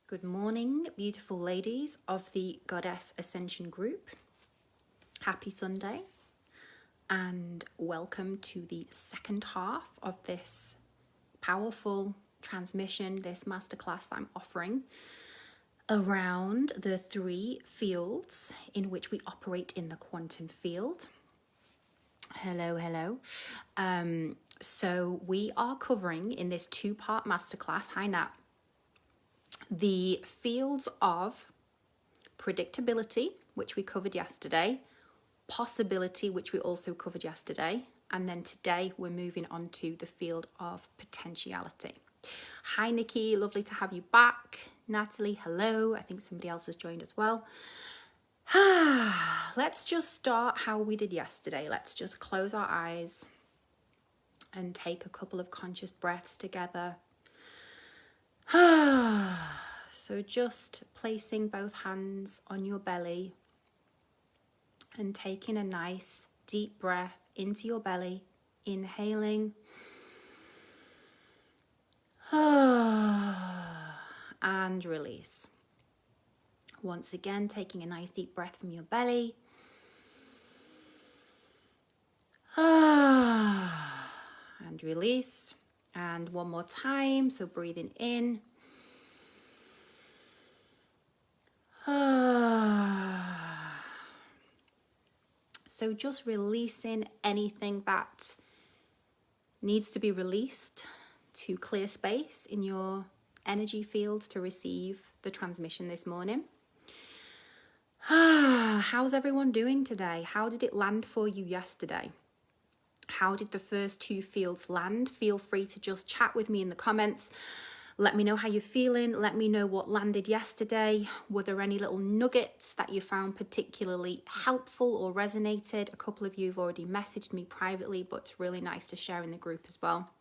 Good morning, beautiful ladies of the Goddess Ascension group. Happy Sunday and welcome to the second half of this powerful transmission, this masterclass that I'm offering around the 3 fields in which we operate in the quantum field. Hello. So we are covering in this 2-part masterclass, hi Nat, the fields of predictability, which we covered yesterday, possibility, which we also covered yesterday, and then today we're moving on to the field of potentiality. Hi Nikki, lovely to have you back. Natalie, hello. I think somebody else has joined as well. Let's just start how we did yesterday. Let's just close our eyes and take a couple of conscious breaths together. So just placing both hands on your belly and taking a nice deep breath into your belly, inhaling and release. Once again, taking a nice deep breath from your belly and release. And one more time, so breathing in. So just releasing anything that needs to be released to clear space in your energy field to receive the transmission this morning. How's everyone doing today? How did it land for you yesterday? How did the first 2 fields land? Feel free to just chat with me in the comments. Let me know how you're feeling. Let me know what landed yesterday. Were there any little nuggets that you found particularly helpful or resonated? A couple of you have already messaged me privately, but it's really nice to share in the group as well.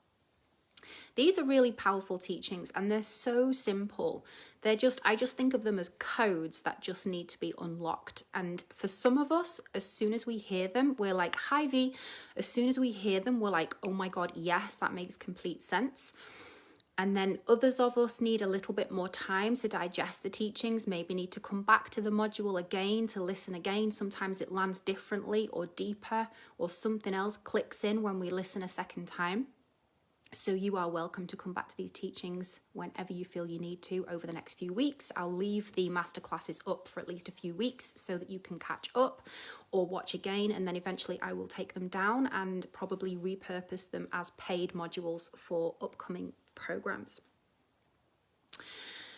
These are really powerful teachings and they're so simple. I just think of them as codes that just need to be unlocked. And for some of us, as soon as we hear them, we're like, hi V. As soon as we hear them, we're like, oh my God, yes, that makes complete sense. And then others of us need a little bit more time to digest the teachings, maybe need to come back to the module again, to listen again. Sometimes it lands differently or deeper, or something else clicks in when we listen a second time. So you are welcome to come back to these teachings whenever you feel you need to over the next few weeks. I'll leave the masterclasses up for at least a few weeks so that you can catch up or watch again. And then eventually I will take them down and probably repurpose them as paid modules for upcoming programs.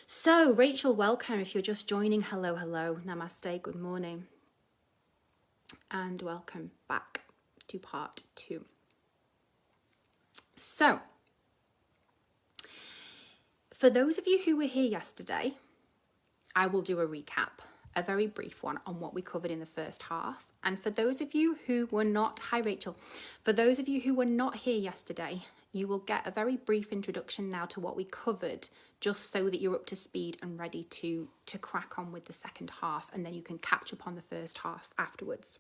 So Rachel, welcome. If you're just joining, hello. Namaste, good morning. And welcome back to part 2. So, for those of you who were here yesterday, I will do a recap, a very brief one on what we covered in the first half. And for those of you who were not, hi Rachel, for those of you who were not here yesterday, you will get a very brief introduction now to what we covered, just so that you're up to speed and ready to crack on with the second half, and then you can catch up on the first half afterwards.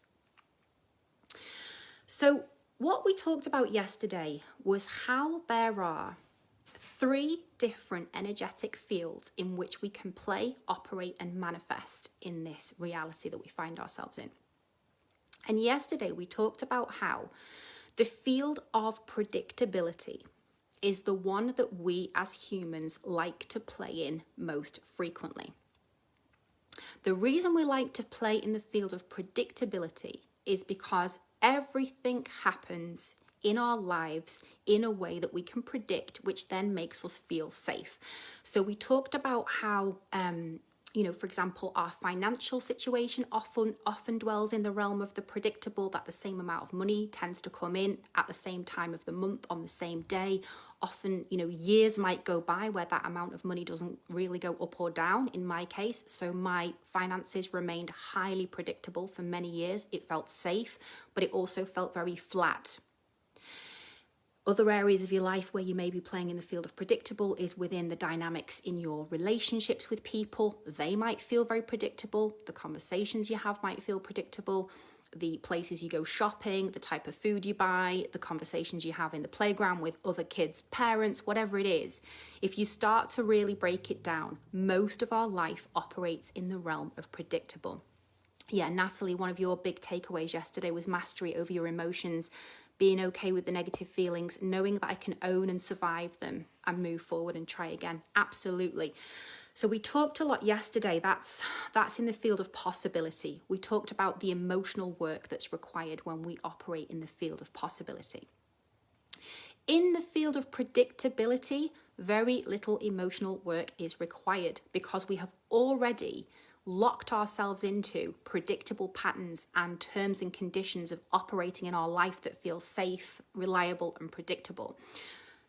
So what we talked about yesterday was how there are 3 different energetic fields in which we can play, operate, and manifest in this reality that we find ourselves in. And yesterday we talked about how the field of predictability is the one that we as humans like to play in most frequently. The reason we like to play in the field of predictability is because everything happens in our lives in a way that we can predict, which then makes us feel safe. So we talked about how, for example, our financial situation often dwells in the realm of the predictable, that the same amount of money tends to come in at the same time of the month on the same day. Often, years might go by where that amount of money doesn't really go up or down in my case. So my finances remained highly predictable for many years. It felt safe, but it also felt very flat. Other areas of your life where you may be playing in the field of predictable is within the dynamics in your relationships with people. They might feel very predictable. The conversations you have might feel predictable. the places you go shopping, the type of food you buy, the conversations you have in the playground with other kids' parents, whatever it is. If you start to really break it down, most of our life operates in the realm of predictable. Yeah, Natalie, one of your big takeaways yesterday was mastery over your emotions, being okay with the negative feelings, knowing that I can own and survive them and move forward and try again. Absolutely. So we talked a lot yesterday, that's in the field of possibility. We talked about the emotional work that's required when we operate in the field of possibility. In the field of predictability, very little emotional work is required because we have already locked ourselves into predictable patterns and terms and conditions of operating in our life that feel safe, reliable, and predictable.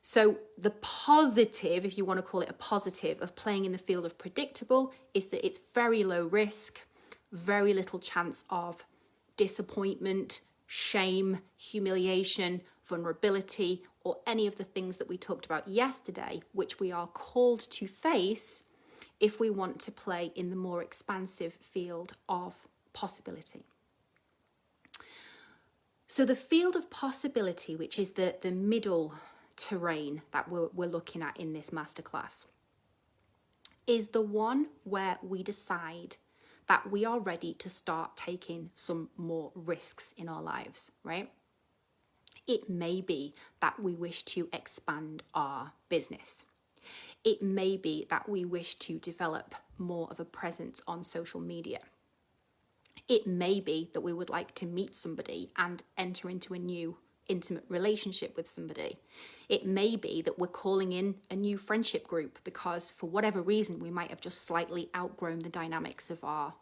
So the positive, if you want to call it a positive, of playing in the field of predictable is that it's very low risk, very little chance of disappointment, shame, humiliation, vulnerability, or any of the things that we talked about yesterday, which we are called to face if we want to play in the more expansive field of possibility. So the field of possibility, which is the middle terrain that we're looking at in this masterclass, is the one where we decide that we are ready to start taking some more risks in our lives, right? It may be that we wish to expand our business. It may be that we wish to develop more of a presence on social media. It may be that we would like to meet somebody and enter into a new intimate relationship with somebody. It may be that we're calling in a new friendship group because for whatever reason we might have just slightly outgrown the dynamics of our,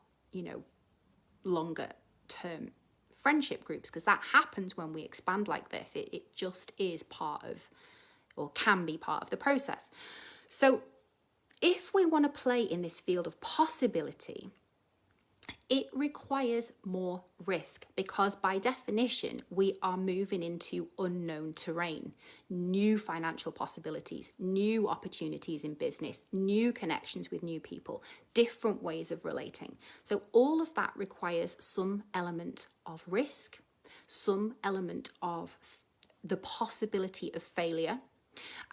longer term friendship groups, because that happens when we expand like this. It just is part of, or can be part of the process. So if we want to play in this field of possibility, it requires more risk because by definition, we are moving into unknown terrain, new financial possibilities, new opportunities in business, new connections with new people, different ways of relating. So all of that requires some element of risk, some element of the possibility of failure.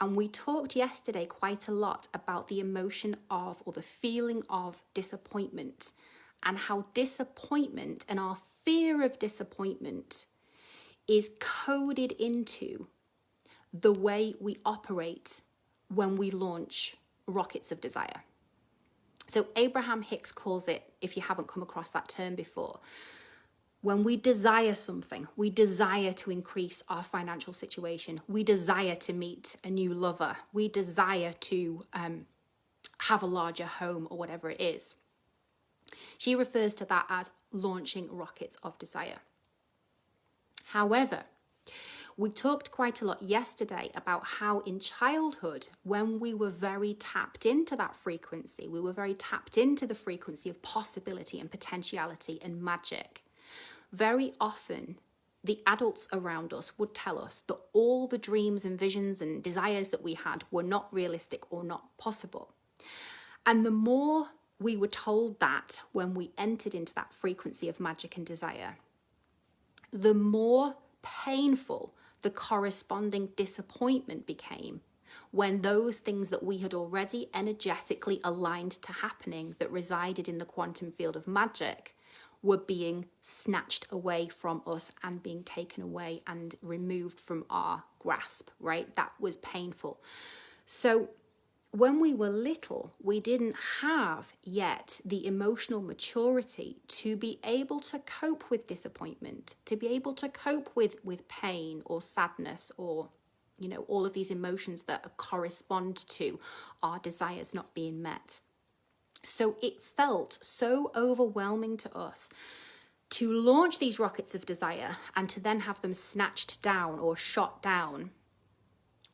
And we talked yesterday quite a lot about the emotion of, or the feeling of, disappointment, and how disappointment and our fear of disappointment is coded into the way we operate when we launch rockets of desire. So Abraham Hicks calls it, if you haven't come across that term before, when we desire something, we desire to increase our financial situation, we desire to meet a new lover, we desire to have a larger home or whatever it is. She refers to that as launching rockets of desire. However, we talked quite a lot yesterday about how in childhood, when we were very tapped into that frequency, we were very tapped into the frequency of possibility and potentiality and magic. Very often, the adults around us would tell us that all the dreams and visions and desires that we had were not realistic or not possible. And the more we were told that when we entered into that frequency of magic and desire, the more painful the corresponding disappointment became when those things that we had already energetically aligned to happening that resided in the quantum field of magic were being snatched away from us and being taken away and removed from our grasp, right? That was painful. So when we were little, we didn't have yet the emotional maturity to be able to cope with disappointment, to be able to cope with pain or sadness or, all of these emotions that correspond to our desires not being met. So it felt so overwhelming to us to launch these rockets of desire and to then have them snatched down or shot down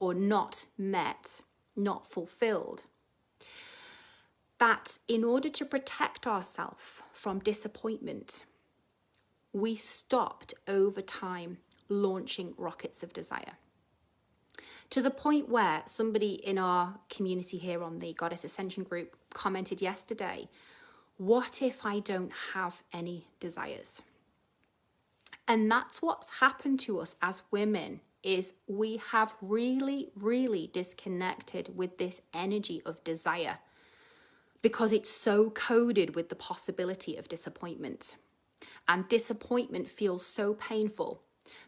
or not met, not fulfilled, that in order to protect ourselves from disappointment, we stopped over time launching rockets of desire. To the point where somebody in our community here on the Goddess Ascension group commented yesterday, what if I don't have any desires? And that's what's happened to us as women, is we have really, really disconnected with this energy of desire because it's so coded with the possibility of disappointment. And disappointment feels so painful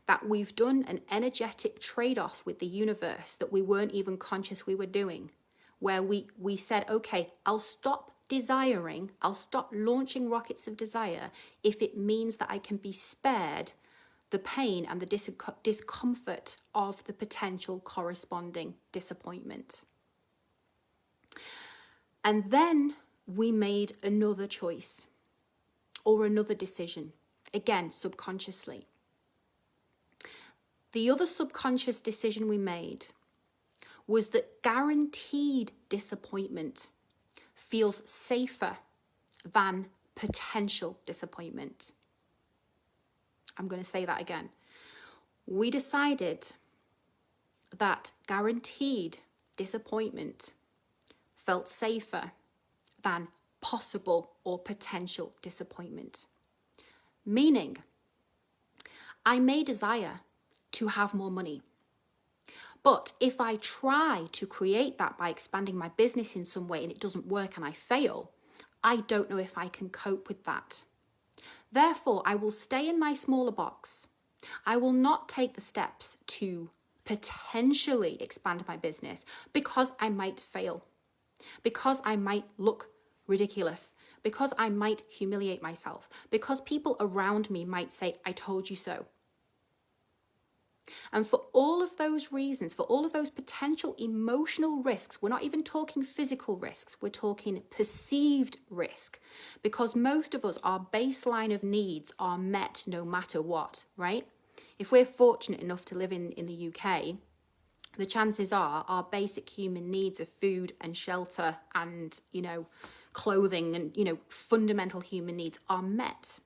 that we've done an energetic trade-off with the universe that we weren't even conscious we were doing, where we said, okay, I'll stop desiring, I'll stop launching rockets of desire if it means that I can be spared the pain and the discomfort of the potential corresponding disappointment. And then we made another choice or another decision, again, subconsciously. The other subconscious decision we made was that guaranteed disappointment feels safer than potential disappointment. I'm going to say that again. We decided that guaranteed disappointment felt safer than possible or potential disappointment. Meaning, I may desire to have more money, but if I try to create that by expanding my business in some way and it doesn't work and I fail, I don't know if I can cope with that. Therefore, I will stay in my smaller box. I will not take the steps to potentially expand my business because I might fail, because I might look ridiculous, because I might humiliate myself, because people around me might say, I told you so. And for all of those reasons, for all of those potential emotional risks, we're not even talking physical risks, we're talking perceived risk, because most of us, our baseline of needs are met no matter what, right? If we're fortunate enough to live in the UK, the chances are our basic human needs of food and shelter and, clothing and, fundamental human needs are met.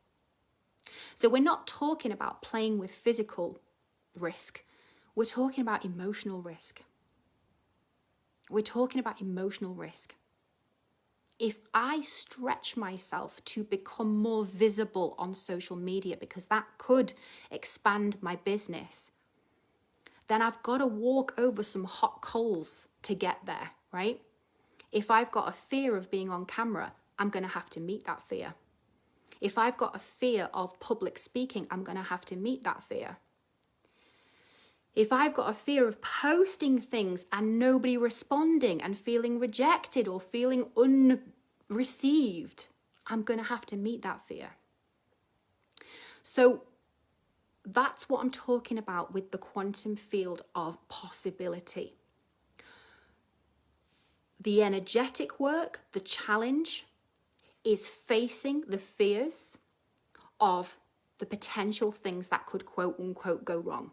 So we're not talking about playing with physical risk. We're talking about emotional risk. We're talking about emotional risk. If I stretch myself to become more visible on social media because that could expand my business, then I've got to walk over some hot coals to get there, right? If I've got a fear of being on camera, I'm going to have to meet that fear. If I've got a fear of public speaking, I'm going to have to meet that fear. If I've got a fear of posting things and nobody responding and feeling rejected or feeling unreceived, I'm going to have to meet that fear. So that's what I'm talking about with the quantum field of possibility. The energetic work, the challenge, is facing the fears of the potential things that could quote unquote go wrong.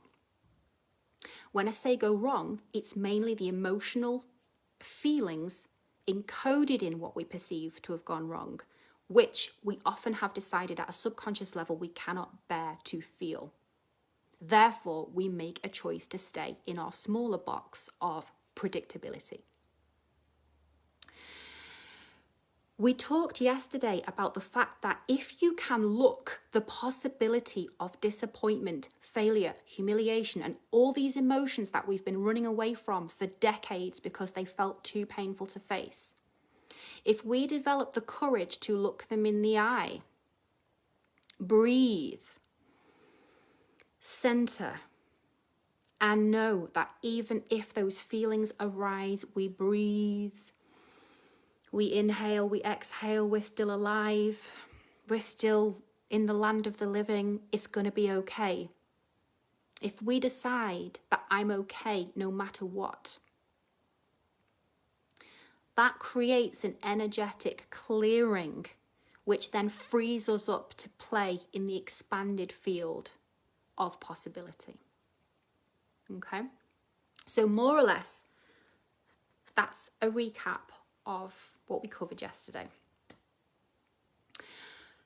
When I say go wrong, it's mainly the emotional feelings encoded in what we perceive to have gone wrong, which we often have decided at a subconscious level we cannot bear to feel. Therefore, we make a choice to stay in our smaller box of predictability. We talked yesterday about the fact that if you can look the possibility of disappointment, failure, humiliation, and all these emotions that we've been running away from for decades because they felt too painful to face, if we develop the courage to look them in the eye, breathe, center, and know that even if those feelings arise, we breathe, we inhale, we exhale, we're still alive, we're still in the land of the living, it's going to be okay. If we decide that I'm okay no matter what, that creates an energetic clearing, which then frees us up to play in the expanded field of possibility. Okay? So more or less, that's a recap of what we covered yesterday.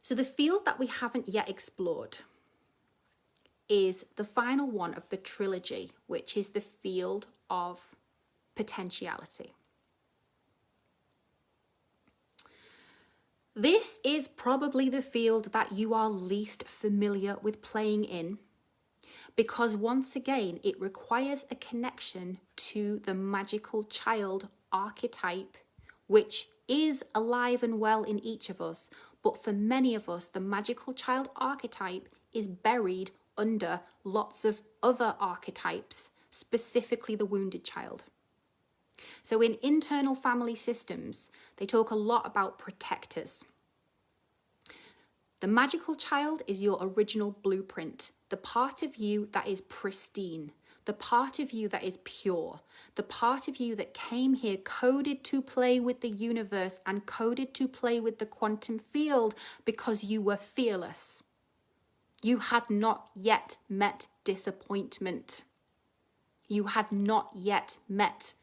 So the field that we haven't yet explored is the final one of the trilogy, which is the field of potentiality. This is probably the field that you are least familiar with playing in, because once again, it requires a connection to the magical child archetype, which is alive and well in each of us. But for many of us, the magical child archetype is buried under lots of other archetypes, specifically the wounded child. So in internal family systems, they talk a lot about protectors. The magical child is your original blueprint, the part of you that is pristine, the part of you that is pure, the part of you that came here coded to play with the universe and coded to play with the quantum field because you were fearless. You had not yet met disappointment. You had not yet met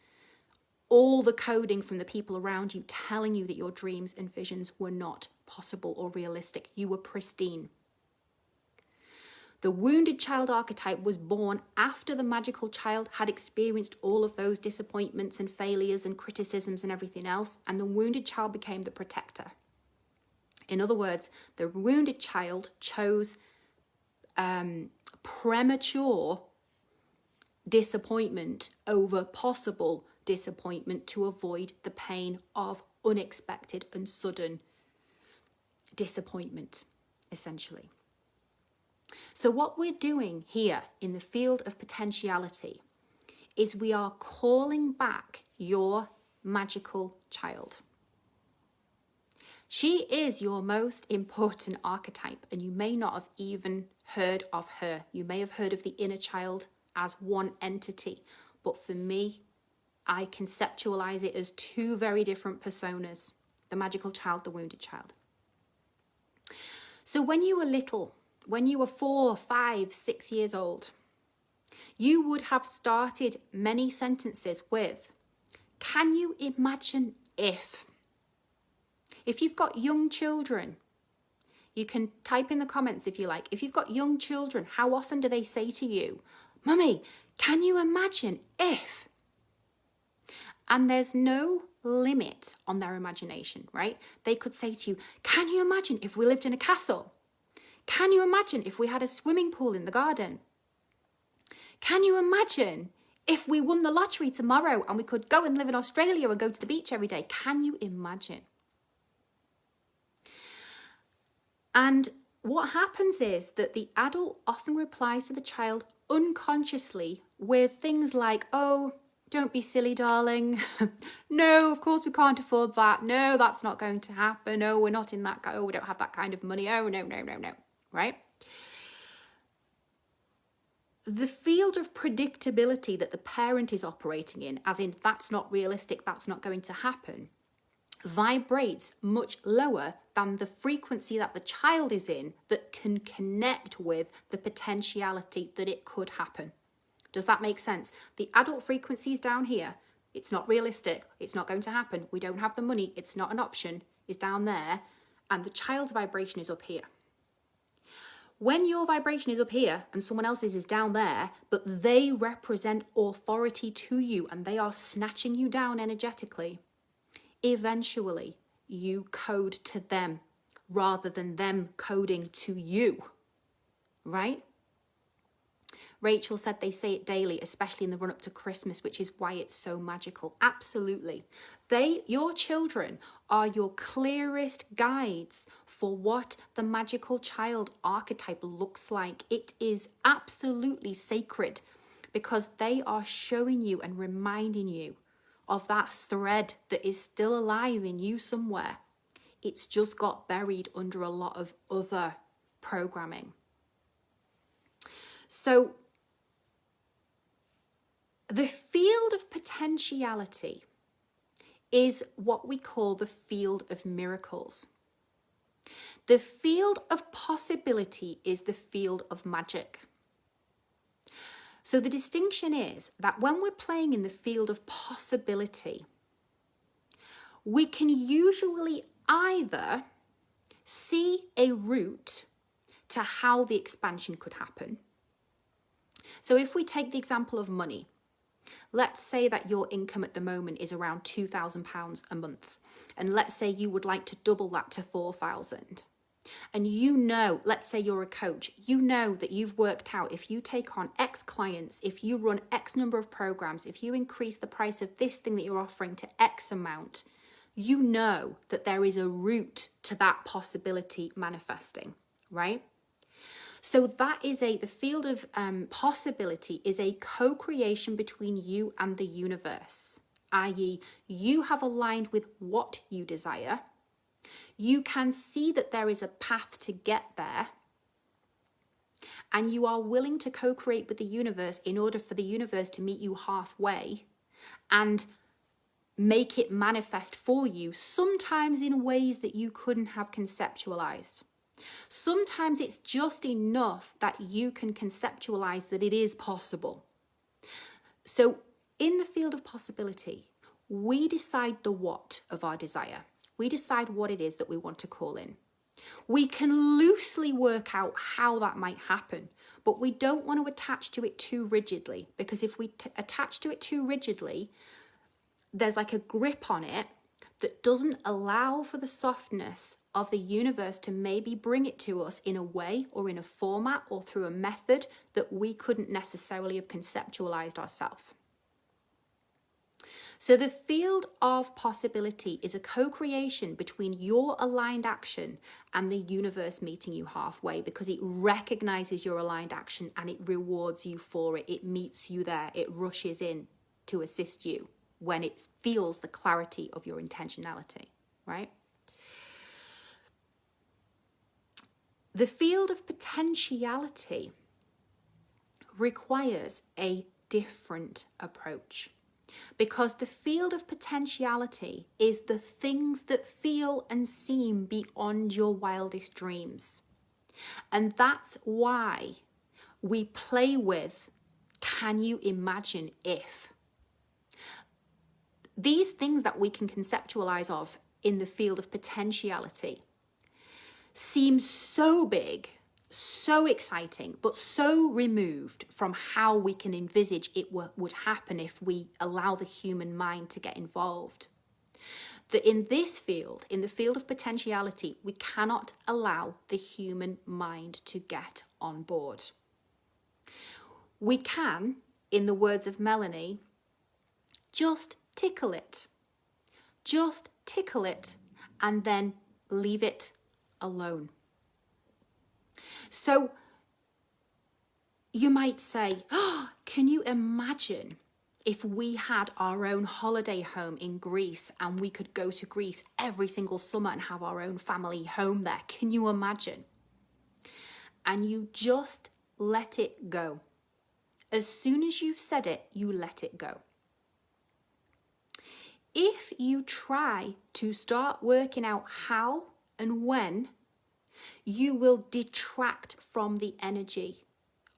all the coding from the people around you telling you that your dreams and visions were not possible or realistic. You were pristine. The wounded child archetype was born after the magical child had experienced all of those disappointments and failures and criticisms and everything else, and the wounded child became the protector. In other words, the wounded child chose premature disappointment over possible disappointment to avoid the pain of unexpected and sudden disappointment, essentially. So what we're doing here in the field of potentiality is we are calling back your magical child. She is your most important archetype, and you may not have even heard of her. You may have heard of the inner child as one entity, but for me, I conceptualize it as two very different personas, the magical child, the wounded child. So when you were little, when you were 4, 5, 6 years old, you would have started many sentences with, can you imagine if? If you've got young children, you can type in the comments if you like. If you've got young children, how often do they say to you, Mummy, can you imagine if? And there's no limit on their imagination, right? They could say to you, can you imagine if we lived in a castle? Can you imagine if we had a swimming pool in the garden? Can you imagine if we won the lottery tomorrow and we could go and live in Australia and go to the beach every day? Can you imagine? And what happens is that the adult often replies to the child unconsciously with things like, oh, don't be silly, darling. No, of course we can't afford that. No, that's not going to happen. Oh, we're not in that. Oh, we don't have that kind of money. Oh, no. Right? The field of predictability that the parent is operating in, as in that's not realistic, that's not going to happen, vibrates much lower than the frequency that the child is in that can connect with the potentiality that it could happen. Does that make sense? The adult frequency is down here. It's not realistic. It's not going to happen. We don't have the money. It's not an option. It's down there. And the child's vibration is up here. When your vibration is up here and someone else's is down there, but they represent authority to you and they are snatching you down energetically, eventually you code to them rather than them coding to you, right? Rachel said they say it daily, especially in the run up to Christmas, which is why it's so magical. Absolutely. Your children are your clearest guides for what the magical child archetype looks like. It is absolutely sacred because they are showing you and reminding you of that thread that is still alive in you somewhere. It's just got buried under a lot of other programming. So the field of potentiality is what we call the field of miracles. The field of possibility is the field of magic. So the distinction is that when we're playing in the field of possibility, we can usually either see a route to how the expansion could happen. So if we take the example of money, let's say that your income at the moment is around £2,000 a month and let's say you would like to double that to 4,000. And you know, let's say you're a coach, you know that you've worked out if you take on X clients, if you run X number of programs, if you increase the price of this thing that you're offering to X amount, you know that there is a route to that possibility manifesting, right? So that is the field of possibility is a co-creation between you and the universe, i.e. you have aligned with what you desire. You can see that there is a path to get there, and you are willing to co-create with the universe in order for the universe to meet you halfway and make it manifest for you, sometimes in ways that you couldn't have conceptualized. Sometimes it's just enough that you can conceptualize that it is possible. So in the field of possibility, we decide the what of our desire. We decide what it is that we want to call in. We can loosely work out how that might happen, but we don't want to attach to it too rigidly, because if we attach to it too rigidly, there's like a grip on it that doesn't allow for the softness of the universe to maybe bring it to us in a way or in a format or through a method that we couldn't necessarily have conceptualized ourselves. So the field of possibility is a co-creation between your aligned action and the universe meeting you halfway, because it recognizes your aligned action and it rewards you for it. It meets you there. It rushes in to assist you when it feels the clarity of your intentionality, right? The field of potentiality requires a different approach, because the field of potentiality is the things that feel and seem beyond your wildest dreams. And that's why we play with, can you imagine if? These things that we can conceptualize of in the field of potentiality seem so big, so exciting, but so removed from how we can envisage it would happen if we allow the human mind to get involved. That in this field, in the field of potentiality, we cannot allow the human mind to get on board. We can, in the words of Melanie, just tickle it. Just tickle it and then leave it alone. So you might say, oh, can you imagine if we had our own holiday home in Greece and we could go to Greece every single summer and have our own family home there? Can you imagine? And you just let it go. As soon as you've said it, you let it go. If you try to start working out how and when, you will detract from the energy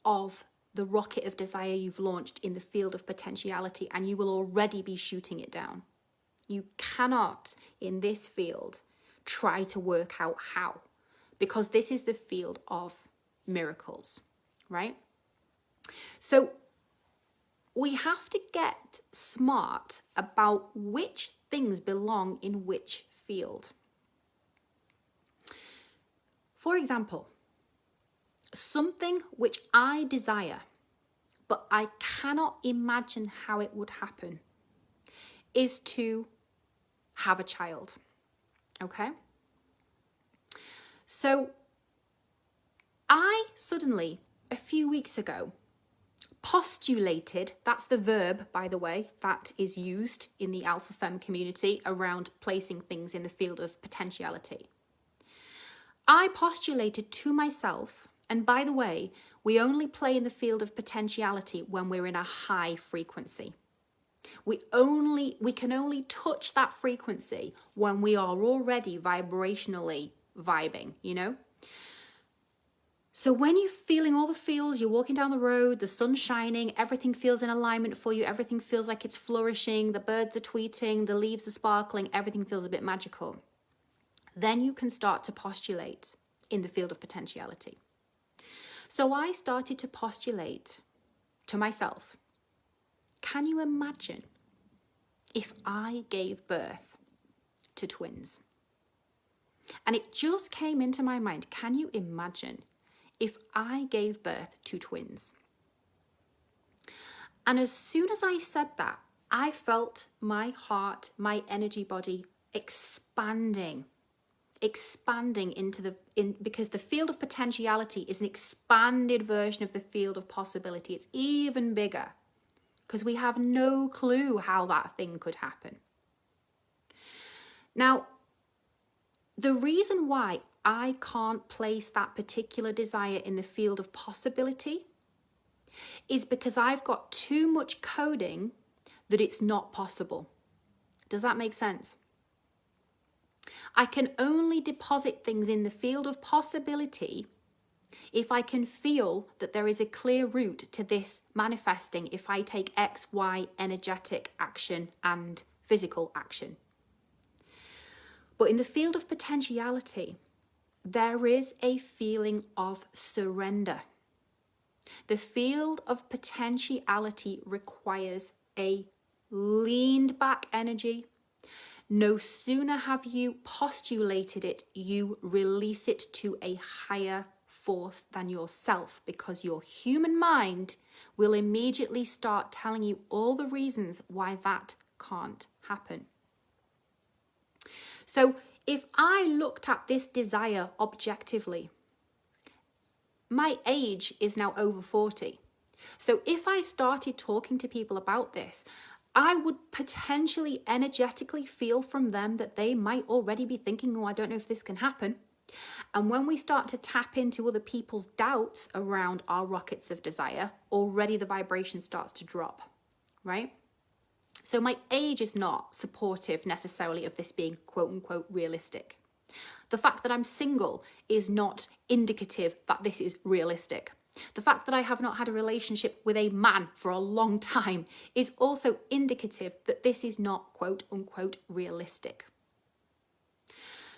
of the rocket of desire you've launched in the field of potentiality, and you will already be shooting it down. You cannot, in this field, try to work out how, because this is the field of miracles, right? So we have to get smart about which things belong in which field. For example, something which I desire, but I cannot imagine how it would happen, is to have a child, okay? So I suddenly, a few weeks ago, postulated, that's the verb, by the way, that is used in the Alpha Femme community around placing things in the field of potentiality. I postulated to myself, and by the way, we only play in the field of potentiality when we're in a high frequency. We can only touch that frequency when we are already vibrationally vibing, you know? So when you're feeling all the feels, you're walking down the road, the sun's shining, everything feels in alignment for you, everything feels like it's flourishing, the birds are tweeting, the leaves are sparkling, everything feels a bit magical. Then you can start to postulate in the field of potentiality. So I started to postulate to myself, can you imagine if I gave birth to twins. And it just came into my mind, can you imagine if I gave birth to twins? And as soon as I said that, I felt my heart, my energy body expanding because the field of potentiality is an expanded version of the field of possibility. It's even bigger because we have no clue how that thing could happen. Now, the reason why I can't place that particular desire in the field of possibility is because I've got too much coding that it's not possible. Does that make sense? I can only deposit things in the field of possibility if I can feel that there is a clear route to this manifesting, if I take X, Y, energetic action and physical action. But in the field of potentiality, there is a feeling of surrender. The field of potentiality requires a leaned back energy. No sooner have you postulated it, you release it to a higher force than yourself, because your human mind will immediately start telling you all the reasons why that can't happen. So if I looked at this desire objectively, my age is now over 40. So if I started talking to people about this, I would potentially energetically feel from them that they might already be thinking, oh, I don't know if this can happen. And when we start to tap into other people's doubts around our rockets of desire, already the vibration starts to drop, right? So my age is not supportive necessarily of this being quote unquote realistic. The fact that I'm single is not indicative that this is realistic. The fact that I have not had a relationship with a man for a long time is also indicative that this is not quote unquote realistic.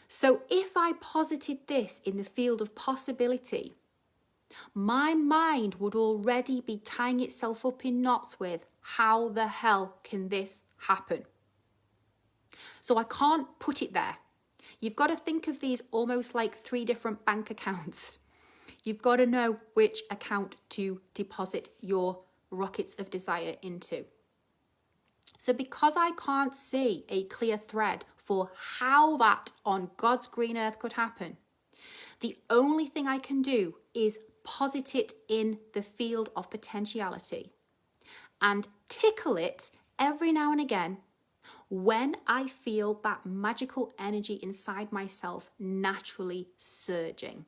So if I posited this in the field of possibility, my mind would already be tying itself up in knots with, how the hell can this happen? So I can't put it there. You've got to think of these almost like 3 different bank accounts. You've got to know which account to deposit your rockets of desire into. So because I can't see a clear thread for how that on God's green earth could happen, the only thing I can do is posit it in the field of potentiality and tickle it every now and again when I feel that magical energy inside myself naturally surging.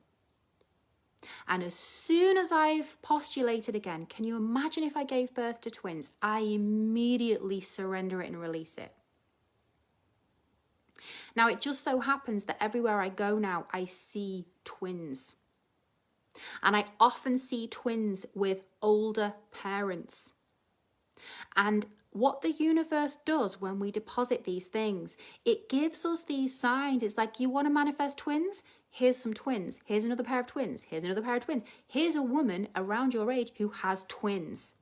And as soon as I've postulated again, can you imagine if I gave birth to twins? I immediately surrender it and release it. Now, it just so happens that everywhere I go now, I see twins. And I often see twins with older parents. And what the universe does when we deposit these things, it gives us these signs. It's like, you want to manifest twins? Here's some twins. Here's another pair of twins. Here's another pair of twins. Here's a woman around your age who has twins.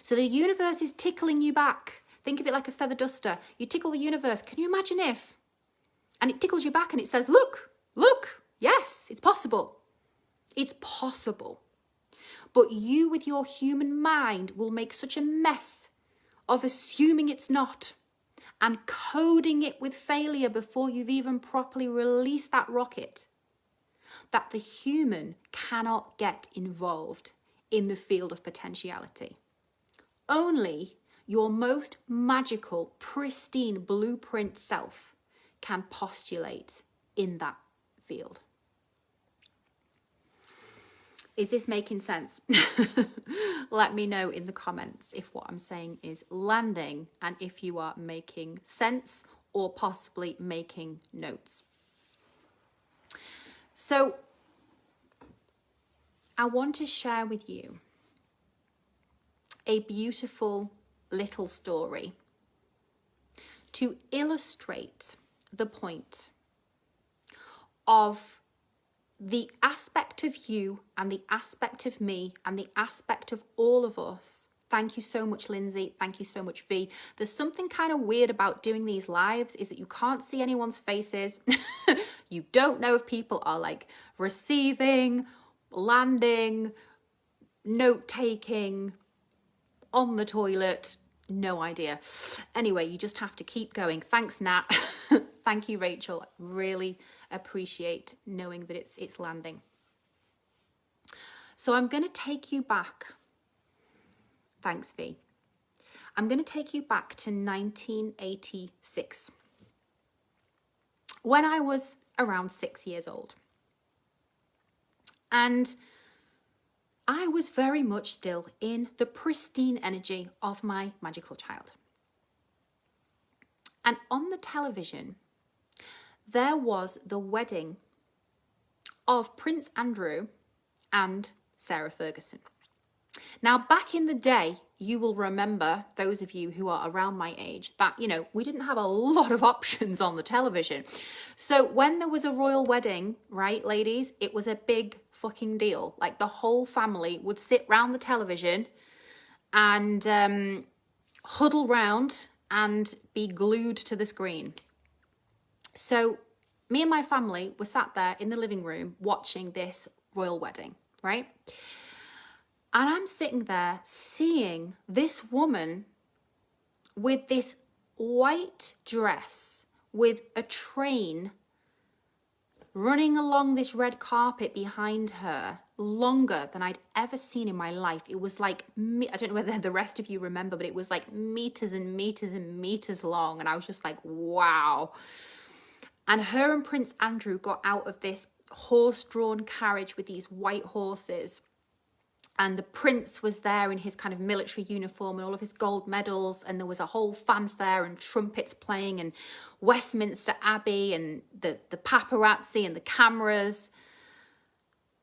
So the universe is tickling you back. Think of it like a feather duster. You tickle the universe. Can you imagine if? And it tickles you back and it says, look, yes, it's possible. It's possible. But you with your human mind will make such a mess of assuming it's not and coding it with failure before you've even properly released that rocket, that the human cannot get involved in the field of potentiality. Only your most magical, pristine blueprint self can postulate in that field. Is this making sense? Let me know in the comments if what I'm saying is landing and if you are making sense or possibly making notes. So I want to share with you a beautiful little story to illustrate the point of the aspect of you and the aspect of me and the aspect of all of us Thank you so much, Lindsay. Thank you so much, V. There's something kind of weird about doing these lives is that you can't see anyone's faces. You don't know if people are like receiving, landing, note-taking, on the toilet. No idea. Anyway, you just have to keep going. Thanks, Nat. Thank you, Rachel. Really appreciate knowing that it's landing. So I'm going to take you back. Thanks, V. I'm going to take you back to 1986, when I was around 6 years old. And I was very much still in the pristine energy of my magical child. And on the television, there was the wedding of Prince Andrew and Sarah Ferguson. Now, back in the day, you will remember, those of you who are around my age, that, you know, we didn't have a lot of options on the television. So when there was a royal wedding, right, ladies, it was a big fucking deal. Like, the whole family would sit round the television and huddle round and be glued to the screen. So me and my family were sat there in the living room watching this royal wedding, right? And I'm sitting there seeing this woman with this white dress with a train running along this red carpet behind her longer than I'd ever seen in my life. It was like, I don't know whether the rest of you remember, but it was like meters and meters and meters long. And I was just like, wow. And her and Prince Andrew got out of this horse-drawn carriage with these white horses. And the prince was there in his kind of military uniform and all of his gold medals. And there was a whole fanfare and trumpets playing and Westminster Abbey and the paparazzi and the cameras.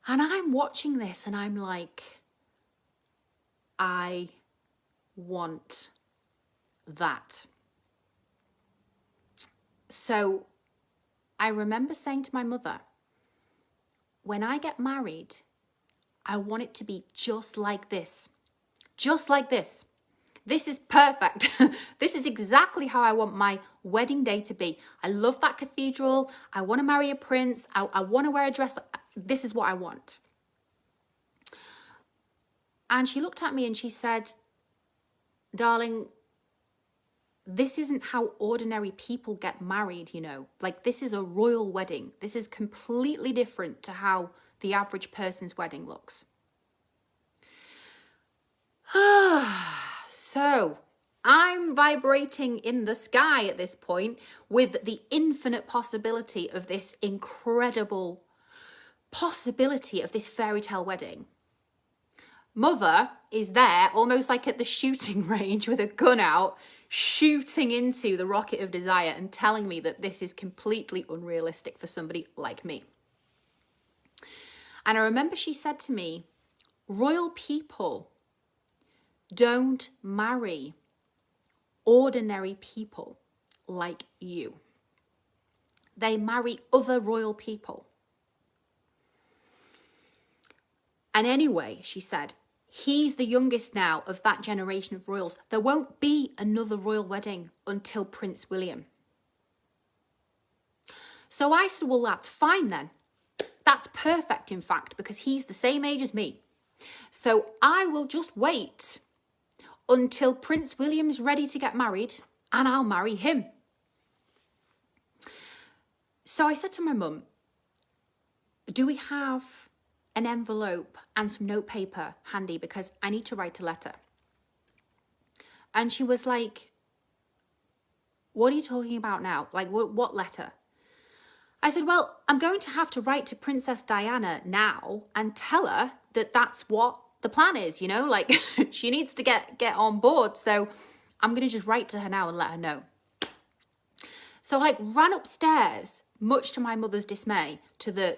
And I'm watching this and I'm like, I want that. So I remember saying to my mother, when I get married, I want it to be just like this. Just like this. This is perfect. This is exactly how I want my wedding day to be. I love that cathedral. I want to marry a prince. I want to wear a dress. This is what I want. And she looked at me and she said, darling, this isn't how ordinary people get married, you know. Like, this is a royal wedding. This is completely different to how the average person's wedding looks. So I'm vibrating in the sky at this point with the infinite possibility of this incredible possibility of this fairy tale wedding. Mother is there almost like at the shooting range with a gun out, shooting into the rocket of desire and telling me that this is completely unrealistic for somebody like me. And I remember she said to me, royal people don't marry ordinary people like you. They marry other royal people. And anyway, she said, he's the youngest now of that generation of royals. There won't be another royal wedding until Prince William. So I said, well, that's fine then. That's perfect, in fact, because he's the same age as me. So I will just wait until Prince William's ready to get married and I'll marry him. So I said to my mum, do we have an envelope and some notepaper handy, because I need to write a letter? And she was like, what are you talking about now? Like, what letter? I said, well, I'm going to have to write to Princess Diana now and tell her that that's what the plan is, you know, like she needs to get on board. So I'm going to just write to her now and let her know. So I ran upstairs, much to my mother's dismay, to the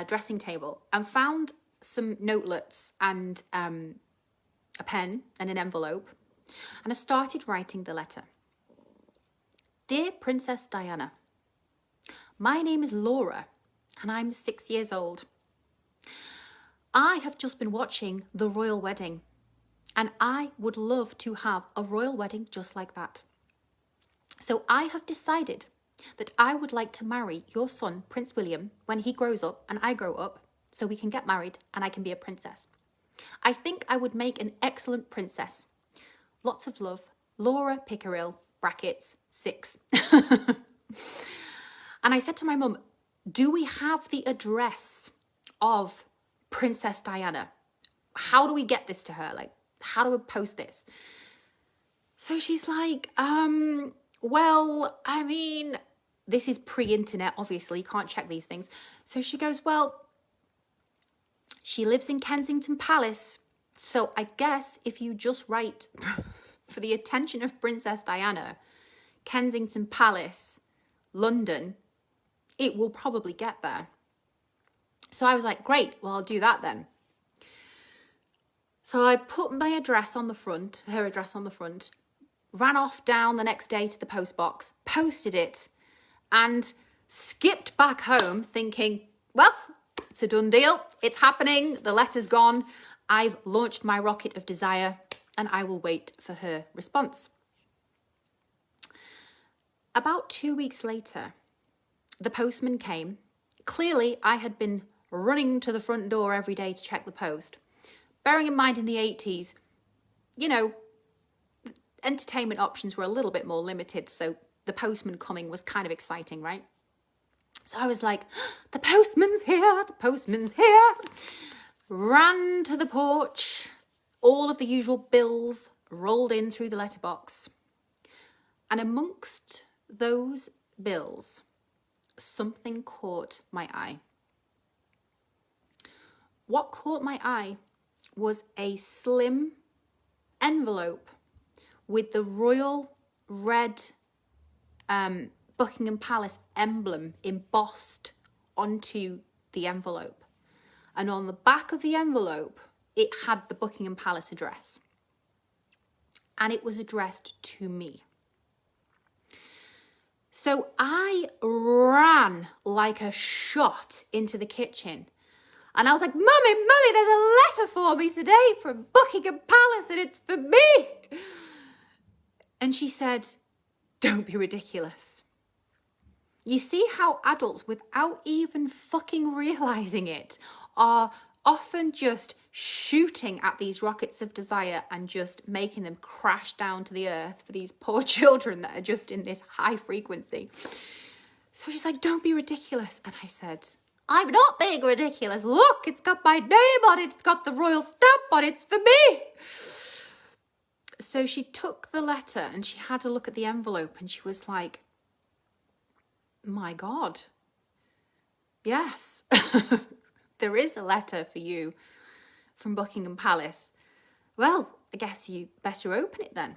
dressing table and found some notelets and a pen and an envelope. And I started writing the letter. Dear Princess Diana, my name is Laura and I'm 6 years old. I have just been watching the royal wedding And I would love to have a royal wedding just like that. So I have decided that I would like to marry your son, Prince William, when he grows up and I grow up, so we can get married and I can be a princess. I think I would make an excellent princess. Lots of love, Laura Pickerill, brackets, 6. And I said to my mum, do we have the address of Princess Diana? How do we get this to her? Like, how do we post this? So she's like, well, I mean, this is pre-internet, obviously, you can't check these things. So she goes, well, she lives in Kensington Palace. So I guess if you just write for the attention of Princess Diana, Kensington Palace, London, it will probably get there. So I was like, great, well, I'll do that then. So I put my address on the front, her address on the front, ran off down the next day to the post box, posted it, and skipped back home thinking, well, it's a done deal. It's happening. The letter's gone. I've launched my rocket of desire and I will wait for her response. About 2 weeks later, the postman came. Clearly, I had been running to the front door every day to check the post. Bearing in mind in the 80s, you know, entertainment options were a little bit more limited, so the postman coming was kind of exciting, right? So I was like, the postman's here, the postman's here. Ran to the porch, all of the usual bills rolled in through the letterbox. And amongst those bills, something caught my eye. What caught my eye was a slim envelope with the royal red Buckingham Palace emblem embossed onto the envelope. And on the back of the envelope, it had the Buckingham Palace address. And it was addressed to me. So I ran like a shot into the kitchen. And I was like, Mummy, there's a letter for me today from Buckingham Palace and it's for me. And she said, don't be ridiculous. You see how adults, without even fucking realizing it, are often just shooting at these rockets of desire and just making them crash down to the earth for these poor children that are just in this high frequency. So she's like, don't be ridiculous. And I said, I'm not being ridiculous. Look, it's got my name on it. It's got the royal stamp on it. It's for me. So she took the letter and she had a look at the envelope and she was like, my God, yes, there is a letter for you from Buckingham Palace. Well, I guess you better open it then.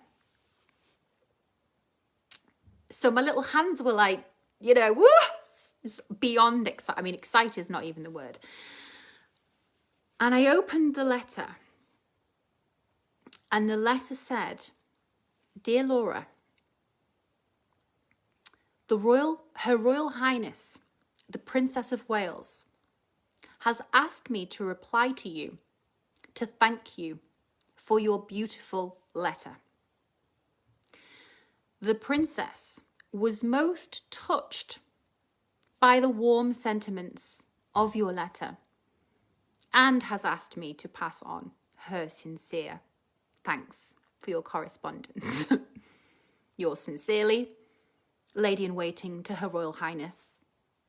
So my little hands were like, you know, woo, it's beyond excited. I mean, excited is not even the word. And I opened the letter. And the letter said, Dear Laura, Her Royal Highness, the Princess of Wales, has asked me to reply to you to thank you for your beautiful letter. The princess was most touched by the warm sentiments of your letter and has asked me to pass on her sincere thanks for your correspondence. Yours sincerely, Lady-in-Waiting to Her Royal Highness,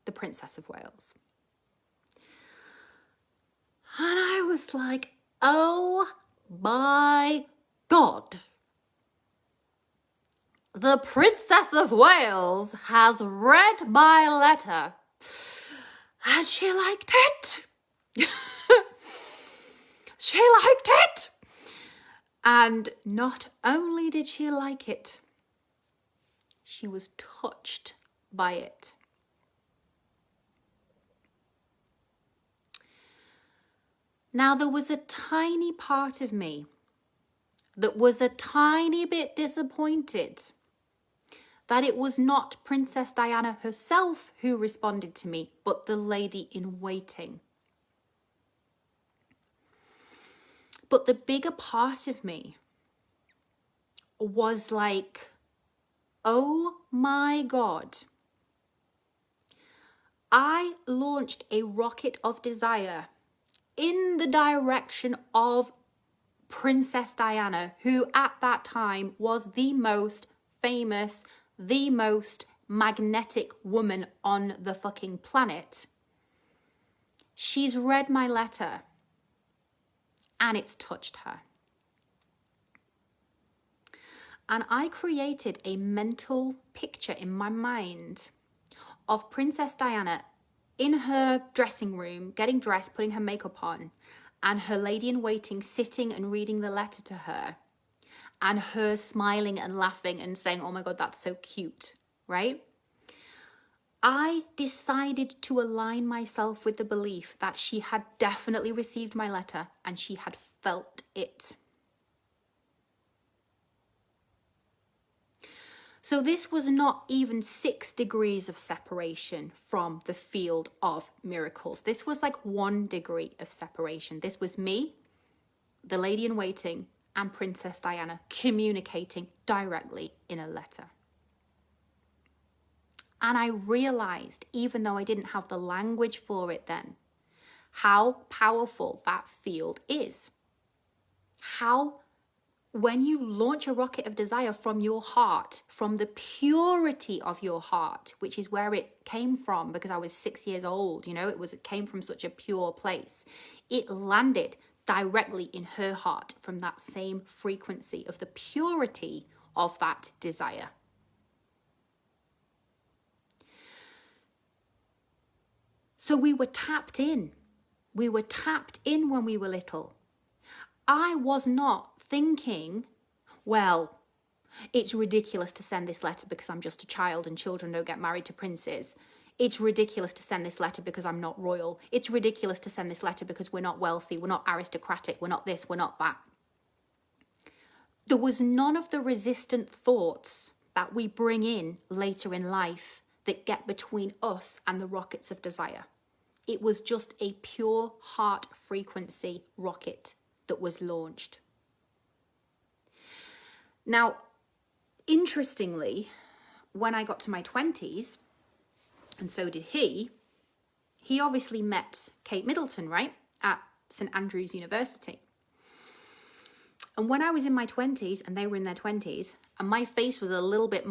the Princess of Wales. And I was like, oh my God. The Princess of Wales has read my letter and she liked it. She liked it. And not only did she like it, she was touched by it. Now, there was a tiny part of me that was a tiny bit disappointed that it was not Princess Diana herself who responded to me, but the lady in waiting. But the bigger part of me was like, oh my God. I launched a rocket of desire in the direction of Princess Diana, who at that time was the most famous, the most magnetic woman on the fucking planet. She's read my letter and it's touched her. And I created a mental picture in my mind of Princess Diana in her dressing room, getting dressed, putting her makeup on, and her lady-in-waiting sitting and reading the letter to her, and her smiling and laughing and saying, oh my God, that's so cute, right? I decided to align myself with the belief that she had definitely received my letter and she had felt it. So this was not even 6 degrees of separation from the field of miracles. This was like 1 degree of separation. This was me, the lady in waiting, and Princess Diana communicating directly in a letter. And I realized, even though I didn't have the language for it then, how powerful that field is. How, when you launch a rocket of desire from your heart, from the purity of your heart, which is where it came from, because I was 6 years old, it came from such a pure place. It landed directly in her heart from that same frequency of the purity of that desire. So we were tapped in. We were tapped in when we were little. I was not thinking, well, it's ridiculous to send this letter because I'm just a child and children don't get married to princes. It's ridiculous to send this letter because I'm not royal. It's ridiculous to send this letter because we're not wealthy, we're not aristocratic, we're not this, we're not that. There was none of the resistant thoughts that we bring in later in life that get between us and the rockets of desire. It was just a pure heart frequency rocket that was launched. Now, interestingly, when I got to my 20s, and so did he obviously met Kate Middleton, right, at St Andrews University. And when I was in my 20s and they were in their 20s, and my face was had a little bit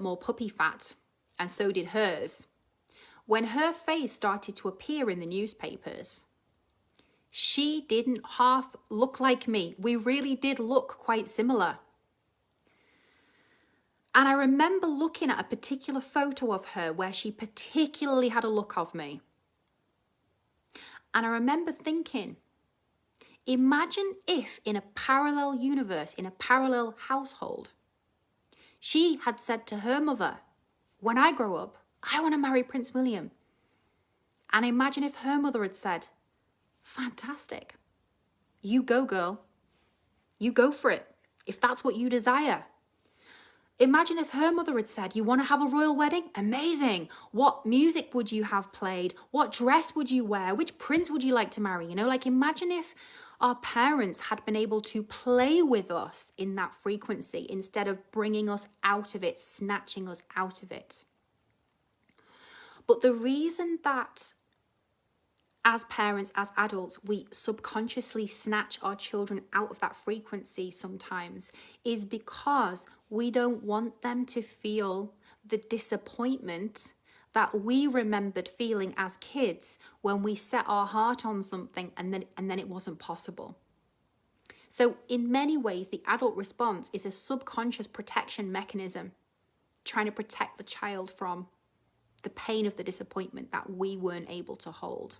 more puppy fat, and so did hers. When her face started to appear in the newspapers, she didn't half look like me. We really did look quite similar. And I remember looking at a particular photo of her where she particularly had a look of me. And I remember thinking, imagine if in a parallel universe, in a parallel household, she had said to her mother, when I grow up, I want to marry Prince William. And imagine if her mother had said, fantastic. You go, girl. You go for it, if that's what you desire. Imagine if her mother had said, you want to have a royal wedding? Amazing. What music would you have played? What dress would you wear? Which prince would you like to marry? Imagine if our parents had been able to play with us in that frequency instead of bringing us out of it, snatching us out of it. But the reason that as parents, as adults, we subconsciously snatch our children out of that frequency sometimes is because we don't want them to feel the disappointment that we remembered feeling as kids when we set our heart on something and then it wasn't possible. So in many ways, the adult response is a subconscious protection mechanism, trying to protect the child from the pain of the disappointment that we weren't able to hold.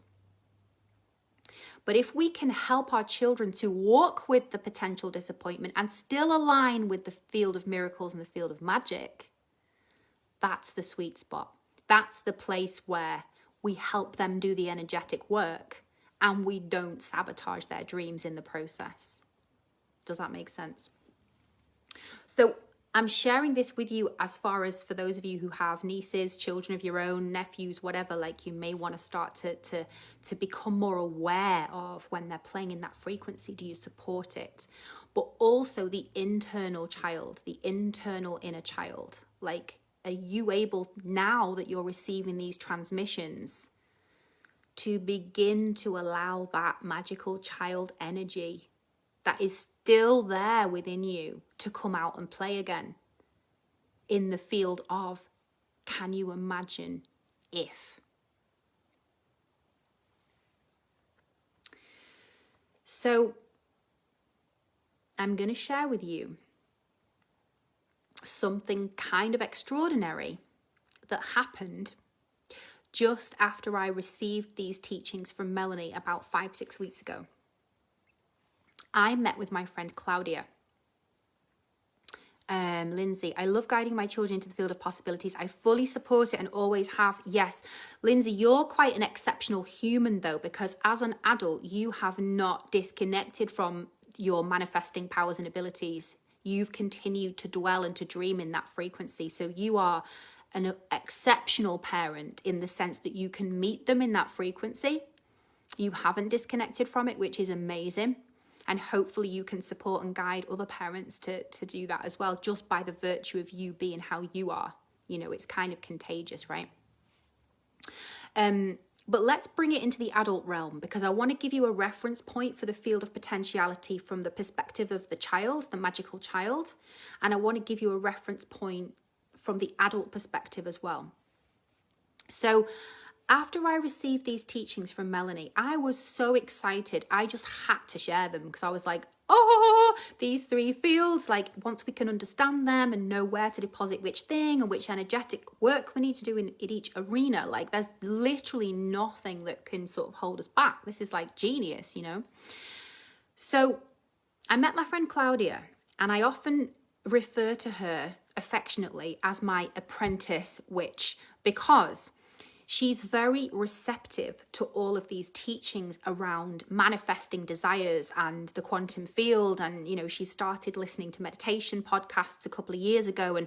But if we can help our children to walk with the potential disappointment and still align with the field of miracles and the field of magic, that's the sweet spot. That's the place where we help them do the energetic work and we don't sabotage their dreams in the process. Does that make sense? So I'm sharing this with you as far as for those of you who have nieces, children of your own, nephews, whatever, like you may want to start to become more aware of when they're playing in that frequency. Do you support it? But also the internal child, the internal inner child. Like, are you able, now that you're receiving these transmissions, to begin to allow that magical child energy that is still there within you to come out and play again in the field of, can you imagine if? So I'm going to share with you something kind of extraordinary that happened just after I received these teachings from Melanie about 5-6 weeks ago. I met with my friend Claudia. Lindsay, I love guiding my children into the field of possibilities. I fully support it and always have. Yes, Lindsay, you're quite an exceptional human though, because as an adult, you have not disconnected from your manifesting powers and abilities. You've continued to dwell and to dream in that frequency. So you are an exceptional parent in the sense that you can meet them in that frequency. You haven't disconnected from it, which is amazing. And hopefully you can support and guide other parents to do that as well, just by the virtue of you being how you are. You know, it's kind of contagious, right? But let's bring it into the adult realm, because I want to give you a reference point for the field of potentiality from the perspective of the child, the magical child. And I want to give you a reference point from the adult perspective as well. So after I received these teachings from Melanie, I was so excited. I just had to share them because I was like, oh, these 3 fields, like once we can understand them and know where to deposit which thing and which energetic work we need to do in each arena, like there's literally nothing that can sort of hold us back. This is like genius, you know? So I met my friend Claudia, and I often refer to her affectionately as my apprentice witch, because she's very receptive to all of these teachings around manifesting desires and the quantum field. And, you know, she started listening to meditation podcasts a couple of years ago. And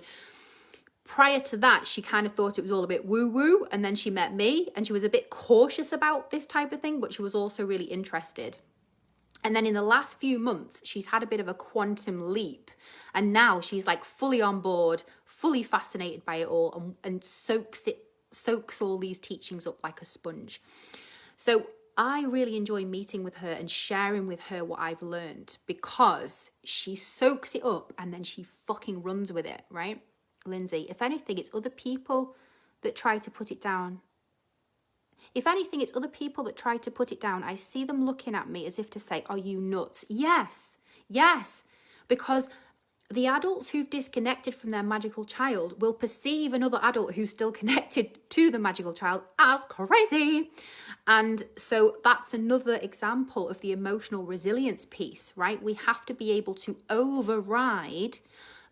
prior to that, she kind of thought it was all a bit woo-woo. And then she met me and she was a bit cautious about this type of thing, but she was also really interested. And then in the last few months, she's had a bit of a quantum leap. And now she's like fully on board, fully fascinated by it all, and soaks all these teachings up like a sponge. So I really enjoy meeting with her and sharing with her what I've learned, because she soaks it up and then she fucking runs with it, right? Lindsay, if anything, it's other people that try to put it down. If anything, it's other people that try to put it down. I see them looking at me as if to say, are you nuts? Yes, because the adults who've disconnected from their magical child will perceive another adult who's still connected to the magical child as crazy. And so that's another example of the emotional resilience piece, right? We have to be able to override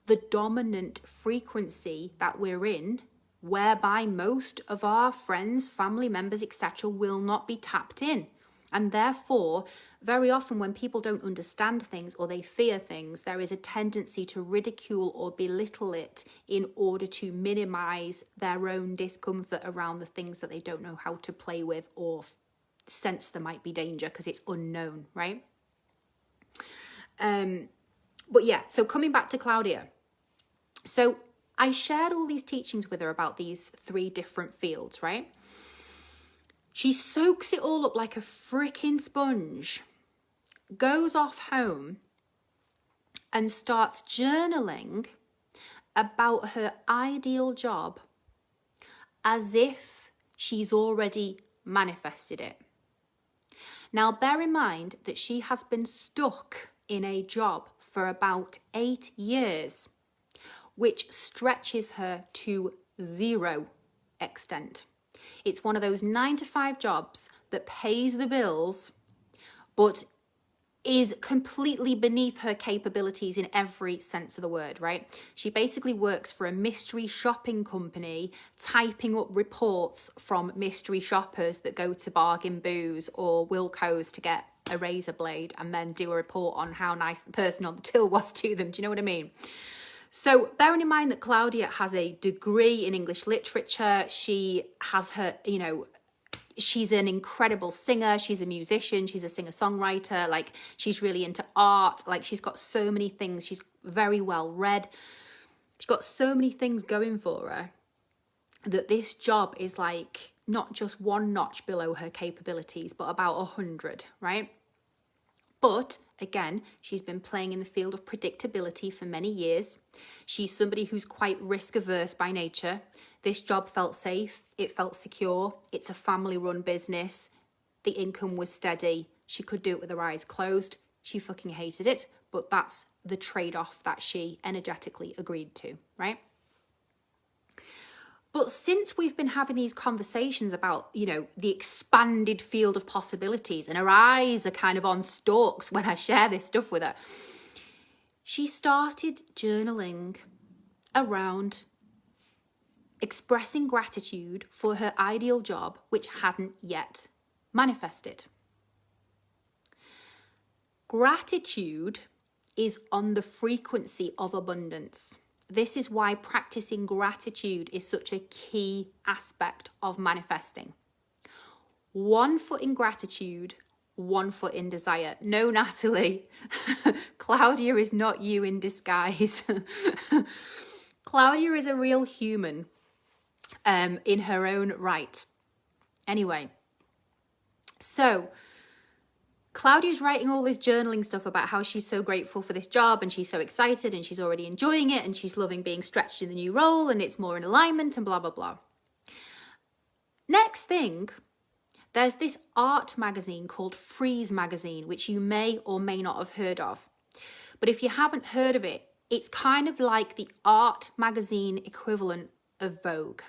the dominant frequency that we're in, whereby most of our friends, family members, etc. will not be tapped in. And therefore, very often when people don't understand things or they fear things, there is a tendency to ridicule or belittle it in order to minimize their own discomfort around the things that they don't know how to play with or sense there might be danger because it's unknown, right? But yeah, so coming back to Claudia. So I shared all these teachings with her about these 3 different fields, right? She soaks it all up like a freaking sponge, goes off home and starts journaling about her ideal job as if she's already manifested it. Now, bear in mind that she has been stuck in a job for about 8 years, which stretches her to 0 extent. It's one of those 9-to-5 jobs that pays the bills, but is completely beneath her capabilities in every sense of the word, right? She basically works for a mystery shopping company, typing up reports from mystery shoppers that go to Bargain Booze or Wilco's to get a razor blade and then do a report on how nice the person on the till was to them. Do you know what I mean? So bearing in mind that Claudia has a degree in English literature, she has her, she's an incredible singer, she's a musician, she's a singer-songwriter, like she's really into art, like she's got so many things, she's very well read, she's got so many things going for her that this job is like not just one notch below her capabilities, but about 100, right? But again, she's been playing in the field of predictability for many years. She's somebody who's quite risk averse by nature. This job felt safe. It felt secure. It's a family run business. The income was steady. She could do it with her eyes closed. She fucking hated it, but that's the trade-off that she energetically agreed to, right? But since we've been having these conversations about, the expanded field of possibilities, and her eyes are kind of on stalks when I share this stuff with her, she started journaling around expressing gratitude for her ideal job, which hadn't yet manifested. Gratitude is on the frequency of abundance. This is why practicing gratitude is such a key aspect of manifesting. 1 foot in gratitude, 1 foot in desire. No, Natalie, Claudia is not you in disguise. Claudia is a real human in her own right. Anyway, so Claudia's writing all this journaling stuff about how she's so grateful for this job and she's so excited and she's already enjoying it and she's loving being stretched in the new role and it's more in alignment and blah, blah, blah. Next thing, there's this art magazine called Freeze magazine, which you may or may not have heard of. But if you haven't heard of it, it's kind of like the art magazine equivalent of Vogue.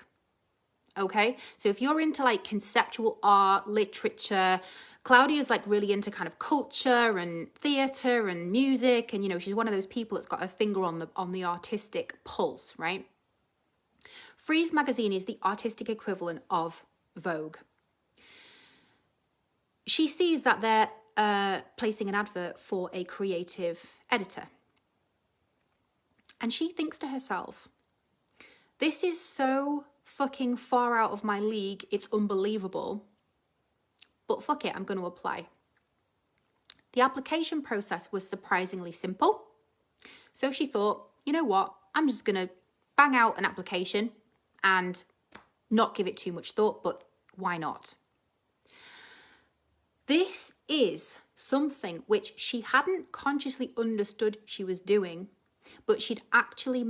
Okay, so if you're into like conceptual art, literature, Claudia's like really into kind of culture and theatre and music, and she's one of those people that's got her finger on the artistic pulse, right? Freeze magazine is the artistic equivalent of Vogue. She sees that they're placing an advert for a creative editor, and she thinks to herself, this is so fucking far out of my league, it's unbelievable. But fuck it, I'm going to apply. The application process was surprisingly simple. So she thought, you know what, I'm just going to bang out an application and not give it too much thought, but why not? This is something which she hadn't consciously understood she was doing, but she'd actually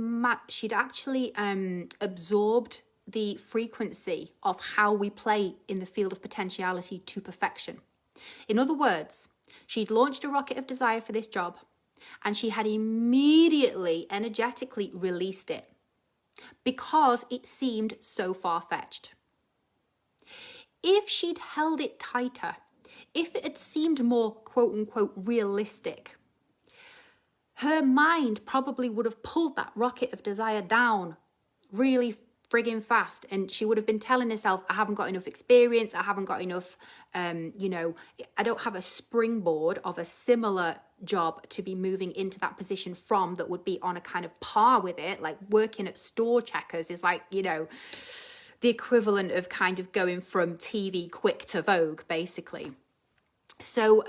absorbed the frequency of how we play in the field of potentiality to perfection. In other words, she'd launched a rocket of desire for this job and she had immediately energetically released it because it seemed so far-fetched. If she'd held it tighter, if it had seemed more quote-unquote realistic, her mind probably would have pulled that rocket of desire down really frigging fast, and she would have been telling herself, I haven't got enough experience, I haven't got enough, I don't have a springboard of a similar job to be moving into that position from that would be on a kind of par with it. Like working at store checkers is like, the equivalent of kind of going from TV quick to Vogue, basically. So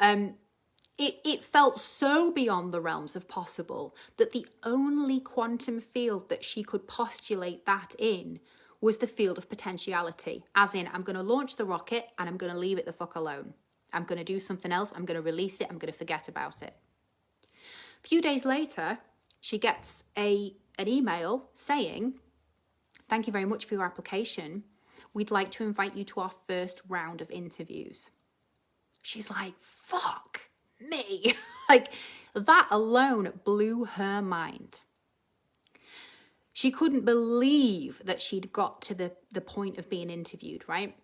it felt so beyond the realms of possible that the only quantum field that she could postulate that in was the field of potentiality. As in, I'm going to launch the rocket and I'm going to leave it the fuck alone. I'm going to do something else. I'm going to release it. I'm going to forget about it. A few days later, she gets an email saying, thank you very much for your application. We'd like to invite you to our first round of interviews. She's like, fuck me. Like, that alone blew her mind. She couldn't believe that she'd got to the point of being interviewed, right?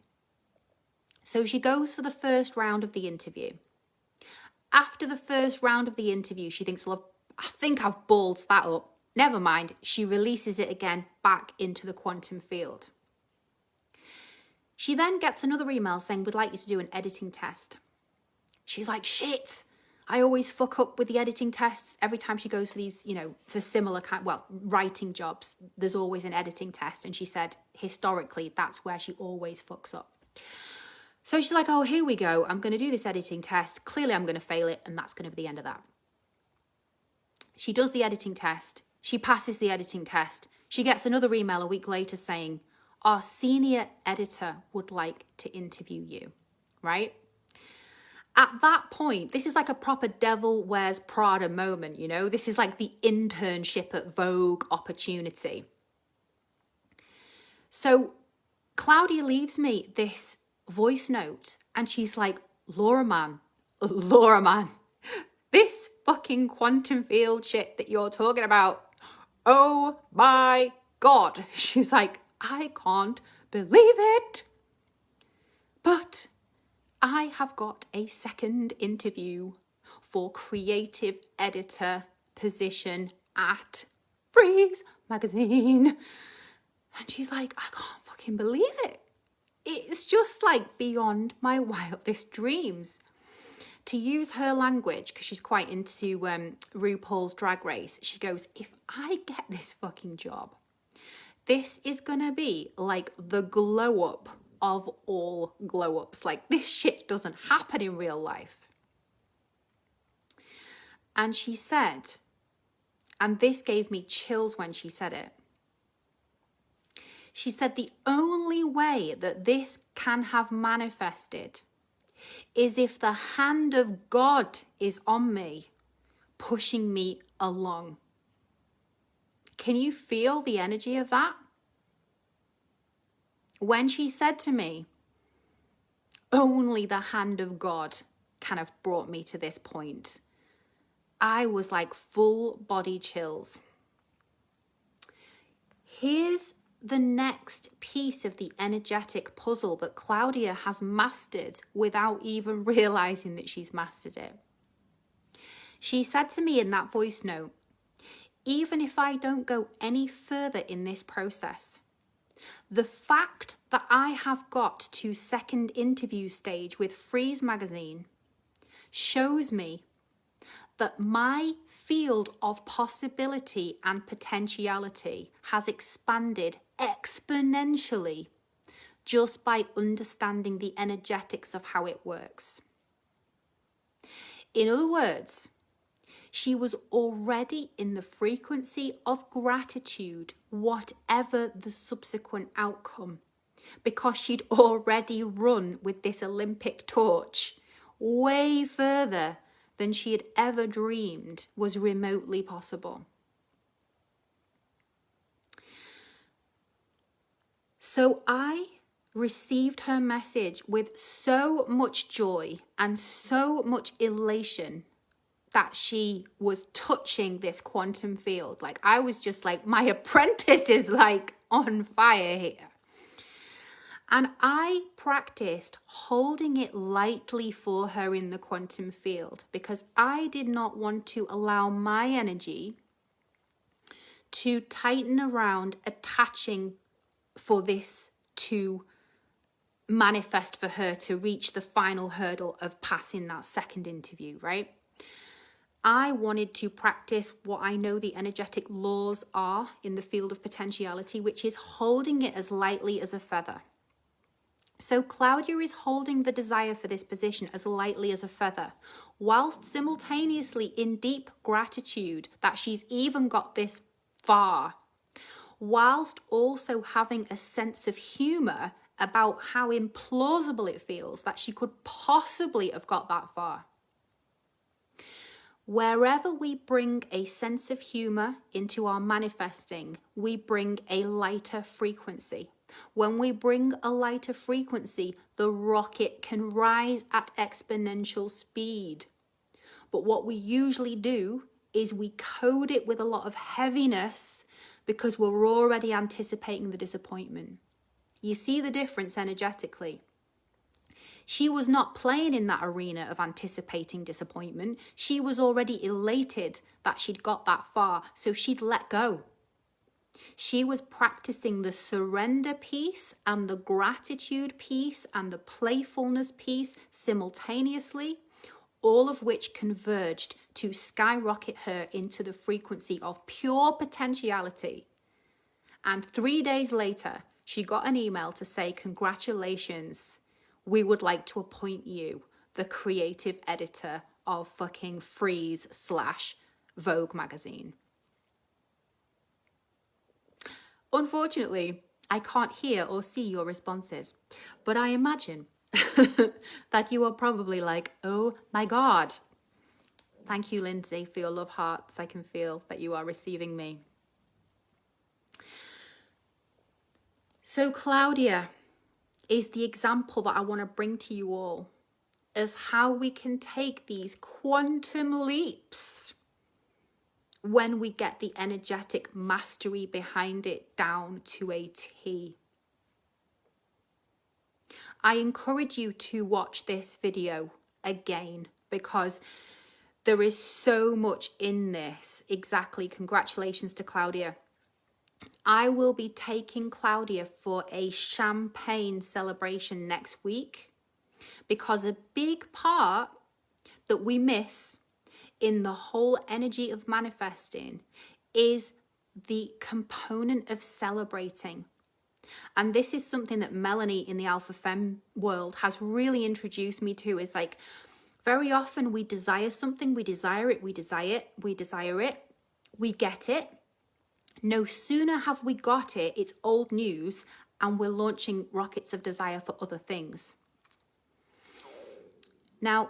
So she goes for the first round of the interview. After the first round of the interview, she thinks, well, I think I've balled that up. Never mind. She releases it again back into the quantum field. She then gets another email saying, we'd like you to do an editing test. She's like, shit, I always fuck up with the editing tests. Every time she goes for these, for similar writing jobs, there's always an editing test. And she said, historically, that's where she always fucks up. So she's like, oh, here we go. I'm going to do this editing test. Clearly, I'm going to fail it. And that's going to be the end of that. She does the editing test. She passes the editing test. She gets another email a week later saying, our senior editor would like to interview you, right? At that point, this is like a proper Devil Wears Prada moment, This is like the internship at Vogue opportunity. So Claudia leaves me this voice note and she's like, Laura man, this fucking quantum field shit that you're talking about, oh my God. She's like, I can't believe it. But I have got a second interview for creative editor position at Freeze magazine. And she's like, I can't fucking believe it. It's just like beyond my wildest dreams. To use her language, because she's quite into RuPaul's Drag Race, she goes, if I get this fucking job, this is going to be like the glow up of all glow ups. Like, this shit doesn't happen in real life. And she said, and this gave me chills when she said it, she said the only way that this can have manifested is if the hand of God is on me, pushing me along. Can you feel the energy of that? When she said to me, only the hand of God kind of brought me to this point, I was like full body chills. Here's the next piece of the energetic puzzle that Claudia has mastered without even realizing that she's mastered it. She said to me in that voice note, even if I don't go any further in this process, the fact that I have got to second interview stage with Freeze magazine shows me that my field of possibility and potentiality has expanded exponentially just by understanding the energetics of how it works. In other words, she was already in the frequency of gratitude, whatever the subsequent outcome, because she'd already run with this Olympic torch way further than she had ever dreamed was remotely possible. So I received her message with so much joy and so much elation that she was touching this quantum field. Like, I was just like, my apprentice is like on fire here. And I practiced holding it lightly for her in the quantum field because I did not want to allow my energy to tighten around attaching for this to manifest for her to reach the final hurdle of passing that second interview, right? I wanted to practice what I know the energetic laws are in the field of potentiality, which is holding it as lightly as a feather. So Claudia is holding the desire for this position as lightly as a feather, whilst simultaneously in deep gratitude that she's even got this far, whilst also having a sense of humour about how implausible it feels that she could possibly have got that far. Wherever we bring a sense of humour into our manifesting, we bring a lighter frequency. When we bring a lighter frequency, the rocket can rise at exponential speed. But what we usually do is we code it with a lot of heaviness because we're already anticipating the disappointment. You see the difference energetically. She was not playing in that arena of anticipating disappointment. She was already elated that she'd got that far, so she'd let go. She was practicing the surrender piece and the gratitude piece and the playfulness piece simultaneously, all of which converged to skyrocket her into the frequency of pure potentiality. And 3 days later, she got an email to say, congratulations, we would like to appoint you the creative editor of fucking Freeze/Vogue magazine. Unfortunately, I can't hear or see your responses, but I imagine that you are probably like, oh my God. Thank you, Lindsay, for your love hearts. I can feel that you are receiving me. So Claudia is the example that I want to bring to you all of how we can take these quantum leaps when we get the energetic mastery behind it down to a T. I encourage you to watch this video again because there is so much in this. Exactly. Congratulations to Claudia. I will be taking Claudia for a champagne celebration next week because a big part that we miss in the whole energy of manifesting is the component of celebrating. And this is something that Melanie in the Alpha Femme world has really introduced me to. It's like very often we desire something, we desire it, we get it. No sooner have we got it, it's old news, and we're launching rockets of desire for other things. Now,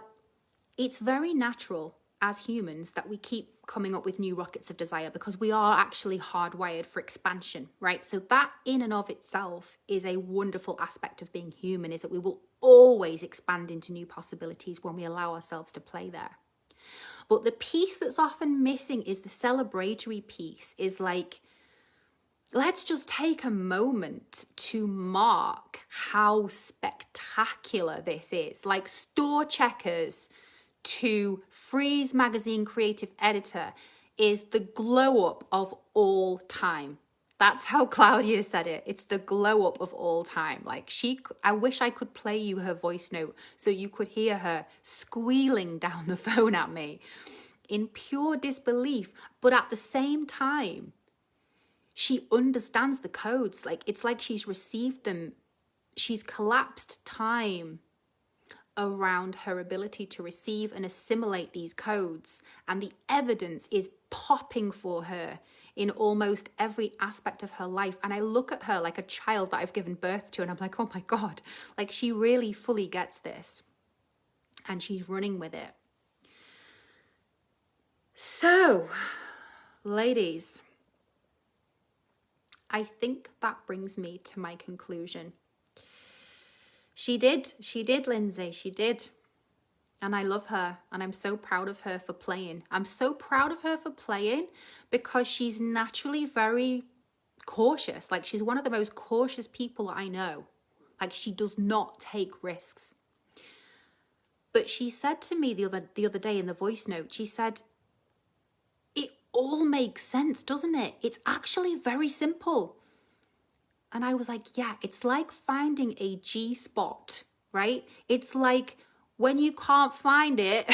it's very natural as humans that we keep coming up with new rockets of desire because we are actually hardwired for expansion, right? So that in and of itself is a wonderful aspect of being human, is that we will always expand into new possibilities when we allow ourselves to play there. But the piece that's often missing is the celebratory piece, is like, let's just take a moment to mark how spectacular this is. Like store checkers to Freeze magazine creative editor is the glow up of all time. That's how Claudia said it. It's the glow up of all time. Like I wish I could play you her voice note so you could hear her squealing down the phone at me in pure disbelief. But at the same time, she understands the codes. Like it's like she's received them. She's collapsed time around her ability to receive and assimilate these codes, and the evidence is popping for her in almost every aspect of her life. And I look at her like a child that I've given birth to, and I'm like, oh my God, like she really fully gets this and she's running with it. So, ladies, I think that brings me to my conclusion. She did, Lindsay, she did. And I love her, and I'm so proud of her for playing. I'm so proud of her for playing because she's naturally very cautious. Like she's one of the most cautious people I know. Like she does not take risks. But she said to me the other day in the voice note, she said, it all makes sense, doesn't it? It's actually very simple. And I was like, yeah, it's like finding a G spot, right? It's like when you can't find it,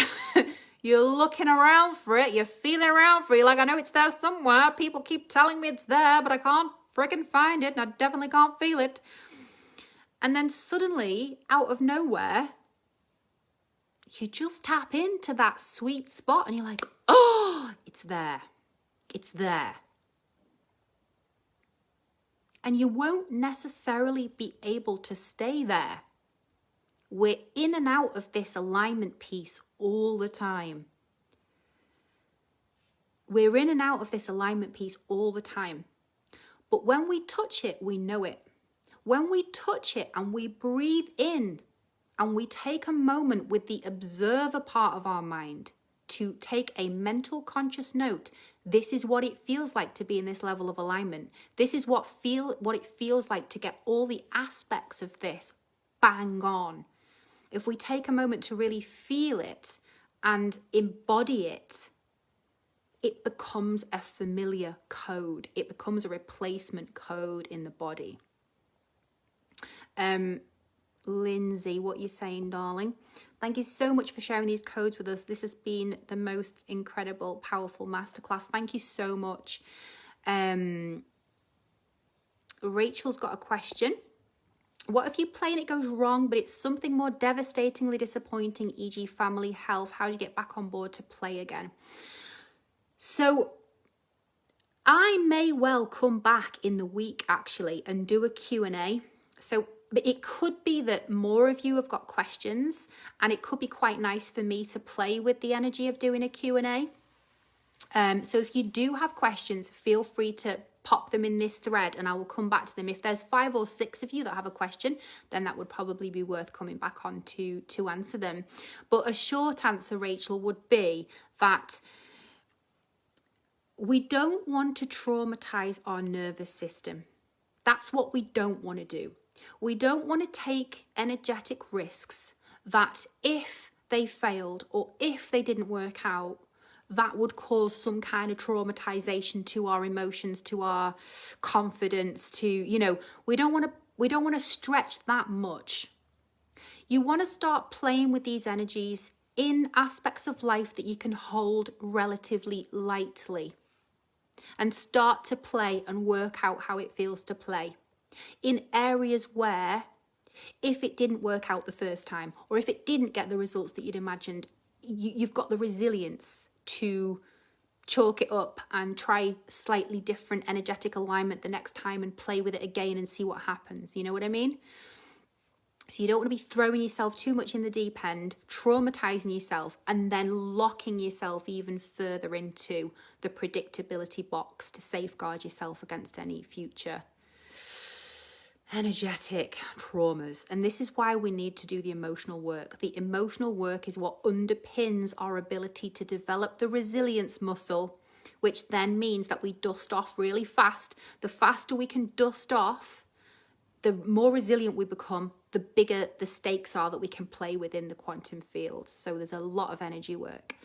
you're looking around for it, you're feeling around for it. Like, I know it's there somewhere. People keep telling me it's there, but I can't freaking find it. And I definitely can't feel it. And then suddenly, out of nowhere, you just tap into that sweet spot and you're like, oh, it's there. It's there. And you won't necessarily be able to stay there. We're in and out of this alignment piece all the time. We're in and out of this alignment piece all the time. But when we touch it, we know it. When we touch it and we breathe in and we take a moment with the observer part of our mind to take a mental conscious note, this is what it feels like to be in this level of alignment. This is what it feels like to get all the aspects of this bang on. If we take a moment to really feel it and embody it, it becomes a familiar code. It becomes a replacement code in the body. Lindsay, what you're saying, darling. Thank you so much for sharing these codes with us. This has been the most incredible, powerful masterclass. Thank you so much. Rachel's got a question. What if you play and it goes wrong, but it's something more devastatingly disappointing, e.g. family, health? How do you get back on board to play again? So I may well come back in the week, actually, and do a Q&A. So it could be that more of you have got questions, and it could be quite nice for me to play with the energy of doing a Q&A. So if you do have questions, feel free to pop them in this thread and I will come back to them. If there's 5 or 6 of you that have a question, then that would probably be worth coming back on to answer them. But a short answer, Rachel, would be that we don't want to traumatize our nervous system. That's what we don't want to do. We don't want to take energetic risks that if they failed or if they didn't work out, that would cause some kind of traumatization to our emotions, to our confidence, to, you know, we don't want to stretch that much. You want to start playing with these energies in aspects of life that you can hold relatively lightly and start to play and work out how it feels to play in areas where if it didn't work out the first time or if it didn't get the results that you'd imagined, you've got the resilience to chalk it up and try slightly different energetic alignment the next time and play with it again and see what happens. You know what I mean? So you don't want to be throwing yourself too much in the deep end, traumatizing yourself, and then locking yourself even further into the predictability box to safeguard yourself against any future energetic traumas. And this is why we need to do the emotional work. The emotional work is what underpins our ability to develop the resilience muscle, which then means that we dust off really fast. The faster we can dust off, the more resilient we become, the bigger the stakes are that we can play within the quantum field. So there's a lot of energy work.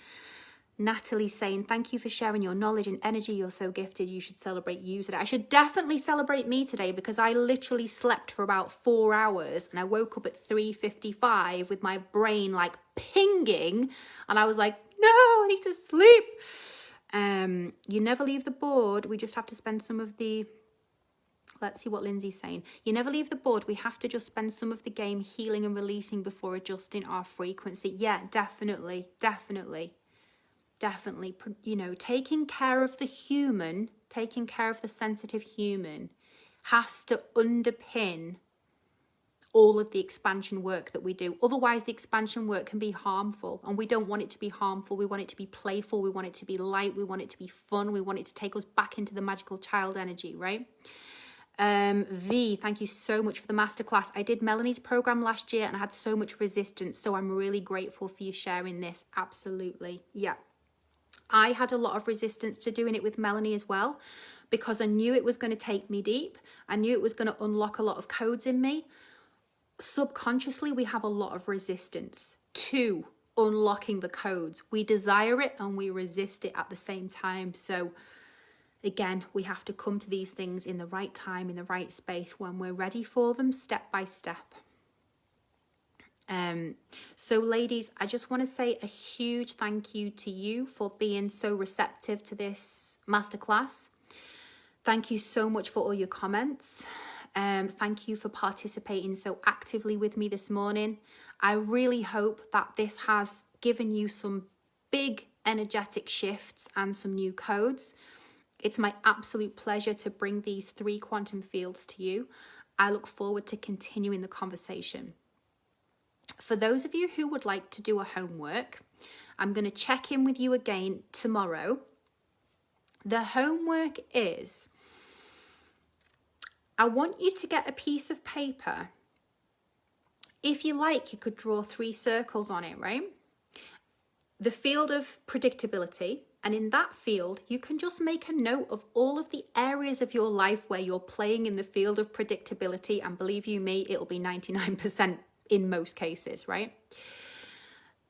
Natalie saying, thank you for sharing your knowledge and energy. You're so gifted. You should celebrate you today. I should definitely celebrate me today because I literally slept for about 4 hours and I woke up at 3:55 with my brain like pinging. And I was like, no, I need to sleep. You never leave the board. We just have to spend some of the... Let's see what Lindsay's saying. You never leave the board. We have to just spend some of the game healing and releasing before adjusting our frequency. Yeah, definitely. You know, taking care of the human, taking care of the sensitive human has to underpin all of the expansion work that we do. Otherwise, the expansion work can be harmful, and we don't want it to be harmful. We want it to be playful. We want it to be light. We want it to be fun. We want it to take us back into the magical child energy, right? V, thank you so much for the masterclass. I did Melanie's program last year and I had so much resistance, so I'm really grateful for you sharing this. Absolutely. Yeah. I had a lot of resistance to doing it with Melanie as well because I knew it was going to take me deep. I knew it was going to unlock a lot of codes in me. Subconsciously, we have a lot of resistance to unlocking the codes. We desire it and we resist it at the same time. So again, we have to come to these things in the right time, in the right space, when we're ready for them, step by step. So ladies, I just want to say a huge thank you to you for being so receptive to this masterclass. Thank you so much for all your comments. Thank you for participating so actively with me this morning. I really hope that this has given you some big energetic shifts and some new codes. It's my absolute pleasure to bring these 3 quantum fields to you. I look forward to continuing the conversation. For those of you who would like to do a homework, I'm going to check in with you again tomorrow. The homework is, I want you to get a piece of paper. If you like, you could draw 3 circles on it, right? The field of predictability. And in that field, you can just make a note of all of the areas of your life where you're playing in the field of predictability. And believe you me, it'll be 99% in most cases, right?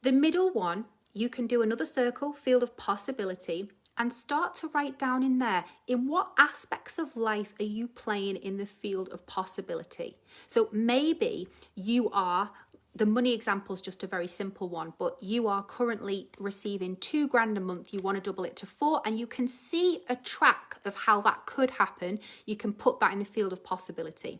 The middle one, you can do another circle, field of possibility, and start to write down in there, in what aspects of life are you playing in the field of possibility? So maybe you are, the money example is just a very simple one, but you are currently receiving £2,000 a month. You want to double it to 4, and you can see a track of how that could happen. You can put that in the field of possibility.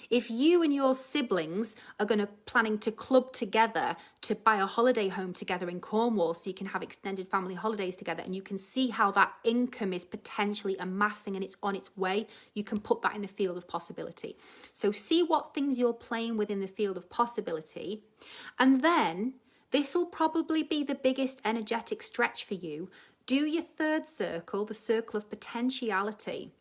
If you and your siblings are planning to club together to buy a holiday home together in Cornwall so you can have extended family holidays together, and you can see how that income is potentially amassing and it's on its way, you can put that in the field of possibility. So see what things you're playing with in the field of possibility, and then this will probably be the biggest energetic stretch for you. Do your third circle, the circle of potentiality.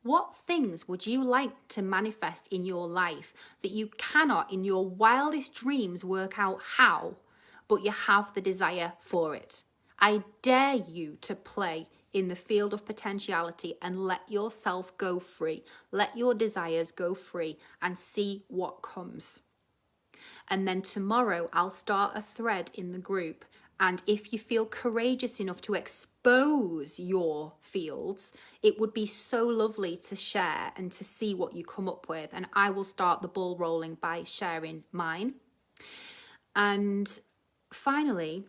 What things would you like to manifest in your life that you cannot in your wildest dreams work out how, but you have the desire for it? I dare you to play in the field of potentiality and let yourself go free. Let your desires go free and see what comes. And then tomorrow I'll start a thread in the group. And if you feel courageous enough to expose your fields, it would be so lovely to share and to see what you come up with. And I will start the ball rolling by sharing mine. And finally,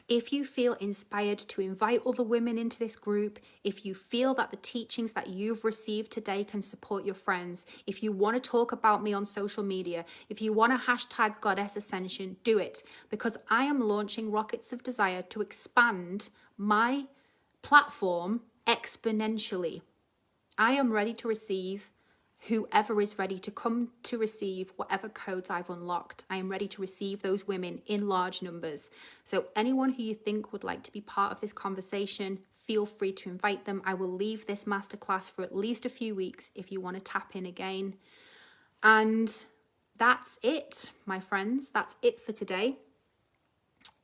if you feel inspired to invite other women into this group, if you feel that the teachings that you've received today can support your friends, if you want to talk about me on social media, if you want to hashtag Goddess Ascension, do it. Because I am launching Rockets of Desire to expand my platform exponentially. I am ready to receive whoever is ready to come to receive whatever codes I've unlocked. I am ready to receive those women in large numbers. So anyone who you think would like to be part of this conversation, feel free to invite them. I will leave this masterclass for at least a few weeks if you want to tap in again. And that's it, my friends. That's it for today.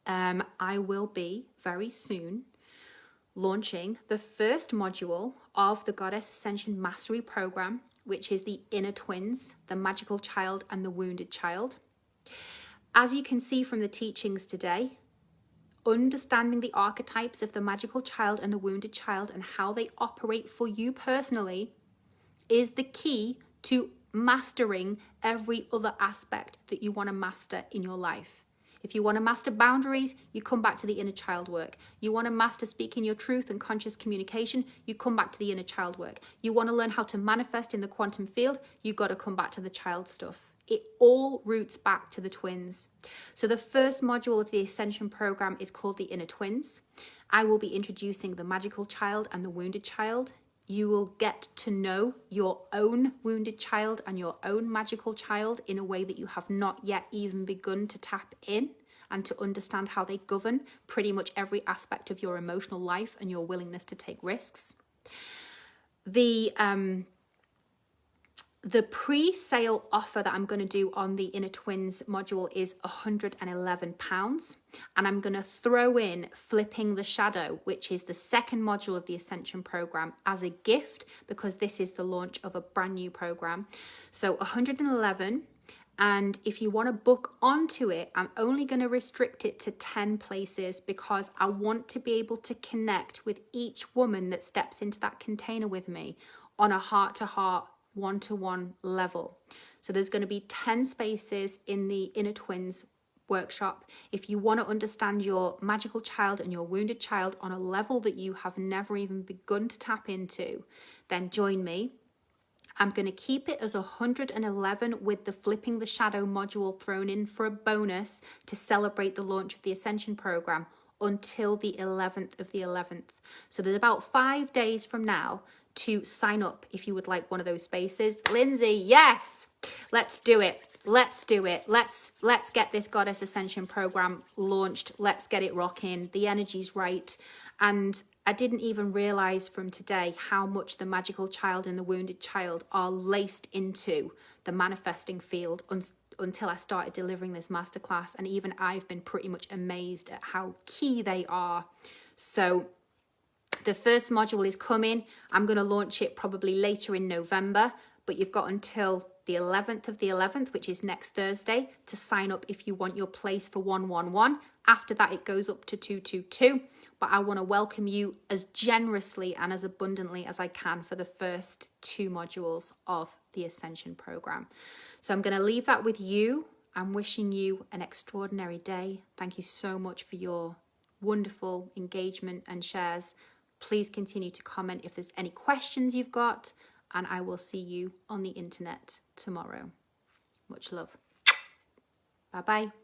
I will be very soon launching the first module of the Goddess Ascension Mastery Program, which is the Inner Twins, the Magical Child and the Wounded Child. As you can see from the teachings today, understanding the archetypes of the Magical Child and the Wounded Child and how they operate for you personally is the key to mastering every other aspect that you want to master in your life. If you want to master boundaries, you come back to the inner child work. You want to master speaking your truth and conscious communication, you come back to the inner child work. You want to learn how to manifest in the quantum field, you've got to come back to the child stuff. It all roots back to the twins. So the first module of the Ascension program is called the Inner Twins. I will be introducing the Magical Child and the Wounded Child. You will get to know your own wounded child and your own magical child in a way that you have not yet even begun to tap in, and to understand how they govern pretty much every aspect of your emotional life and your willingness to take risks. The pre-sale offer that I'm going to do on the Inner Twins module is £111. And I'm going to throw in Flipping the Shadow, which is the second module of the Ascension program, as a gift, because this is the launch of a brand new program. So 111. And if you want to book onto it, I'm only going to restrict it to 10 places because I want to be able to connect with each woman that steps into that container with me on a heart-to-heart, one-to-one level. So there's going to be 10 spaces in the Inner Twins workshop. If you want to understand your magical child and your wounded child on a level that you have never even begun to tap into, then join me. I'm going to keep it as 111 with the Flipping the Shadow module thrown in for a bonus to celebrate the launch of the Ascension program until the 11th of the 11th. So there's about 5 days from now to sign up if you would like one of those spaces. Lindsay, yes, let's do it. Let's do it. Let's get this Goddess Ascension program launched. Let's get it rocking. The energy's right. And I didn't even realize from today how much the magical child and the wounded child are laced into the manifesting field until I started delivering this masterclass. And even I've been pretty much amazed at how key they are. So the first module is coming. I'm going to launch it probably later in November, but you've got until the 11th of the 11th, which is next Thursday, to sign up if you want your place for 111. After that, it goes up to 222. But I want to welcome you as generously and as abundantly as I can for the first 2 modules of the Ascension program. So I'm going to leave that with you. I'm wishing you an extraordinary day. Thank you so much for your wonderful engagement and shares. Please continue to comment if there's any questions you've got, and I will see you on the internet tomorrow. Much love. Bye-bye.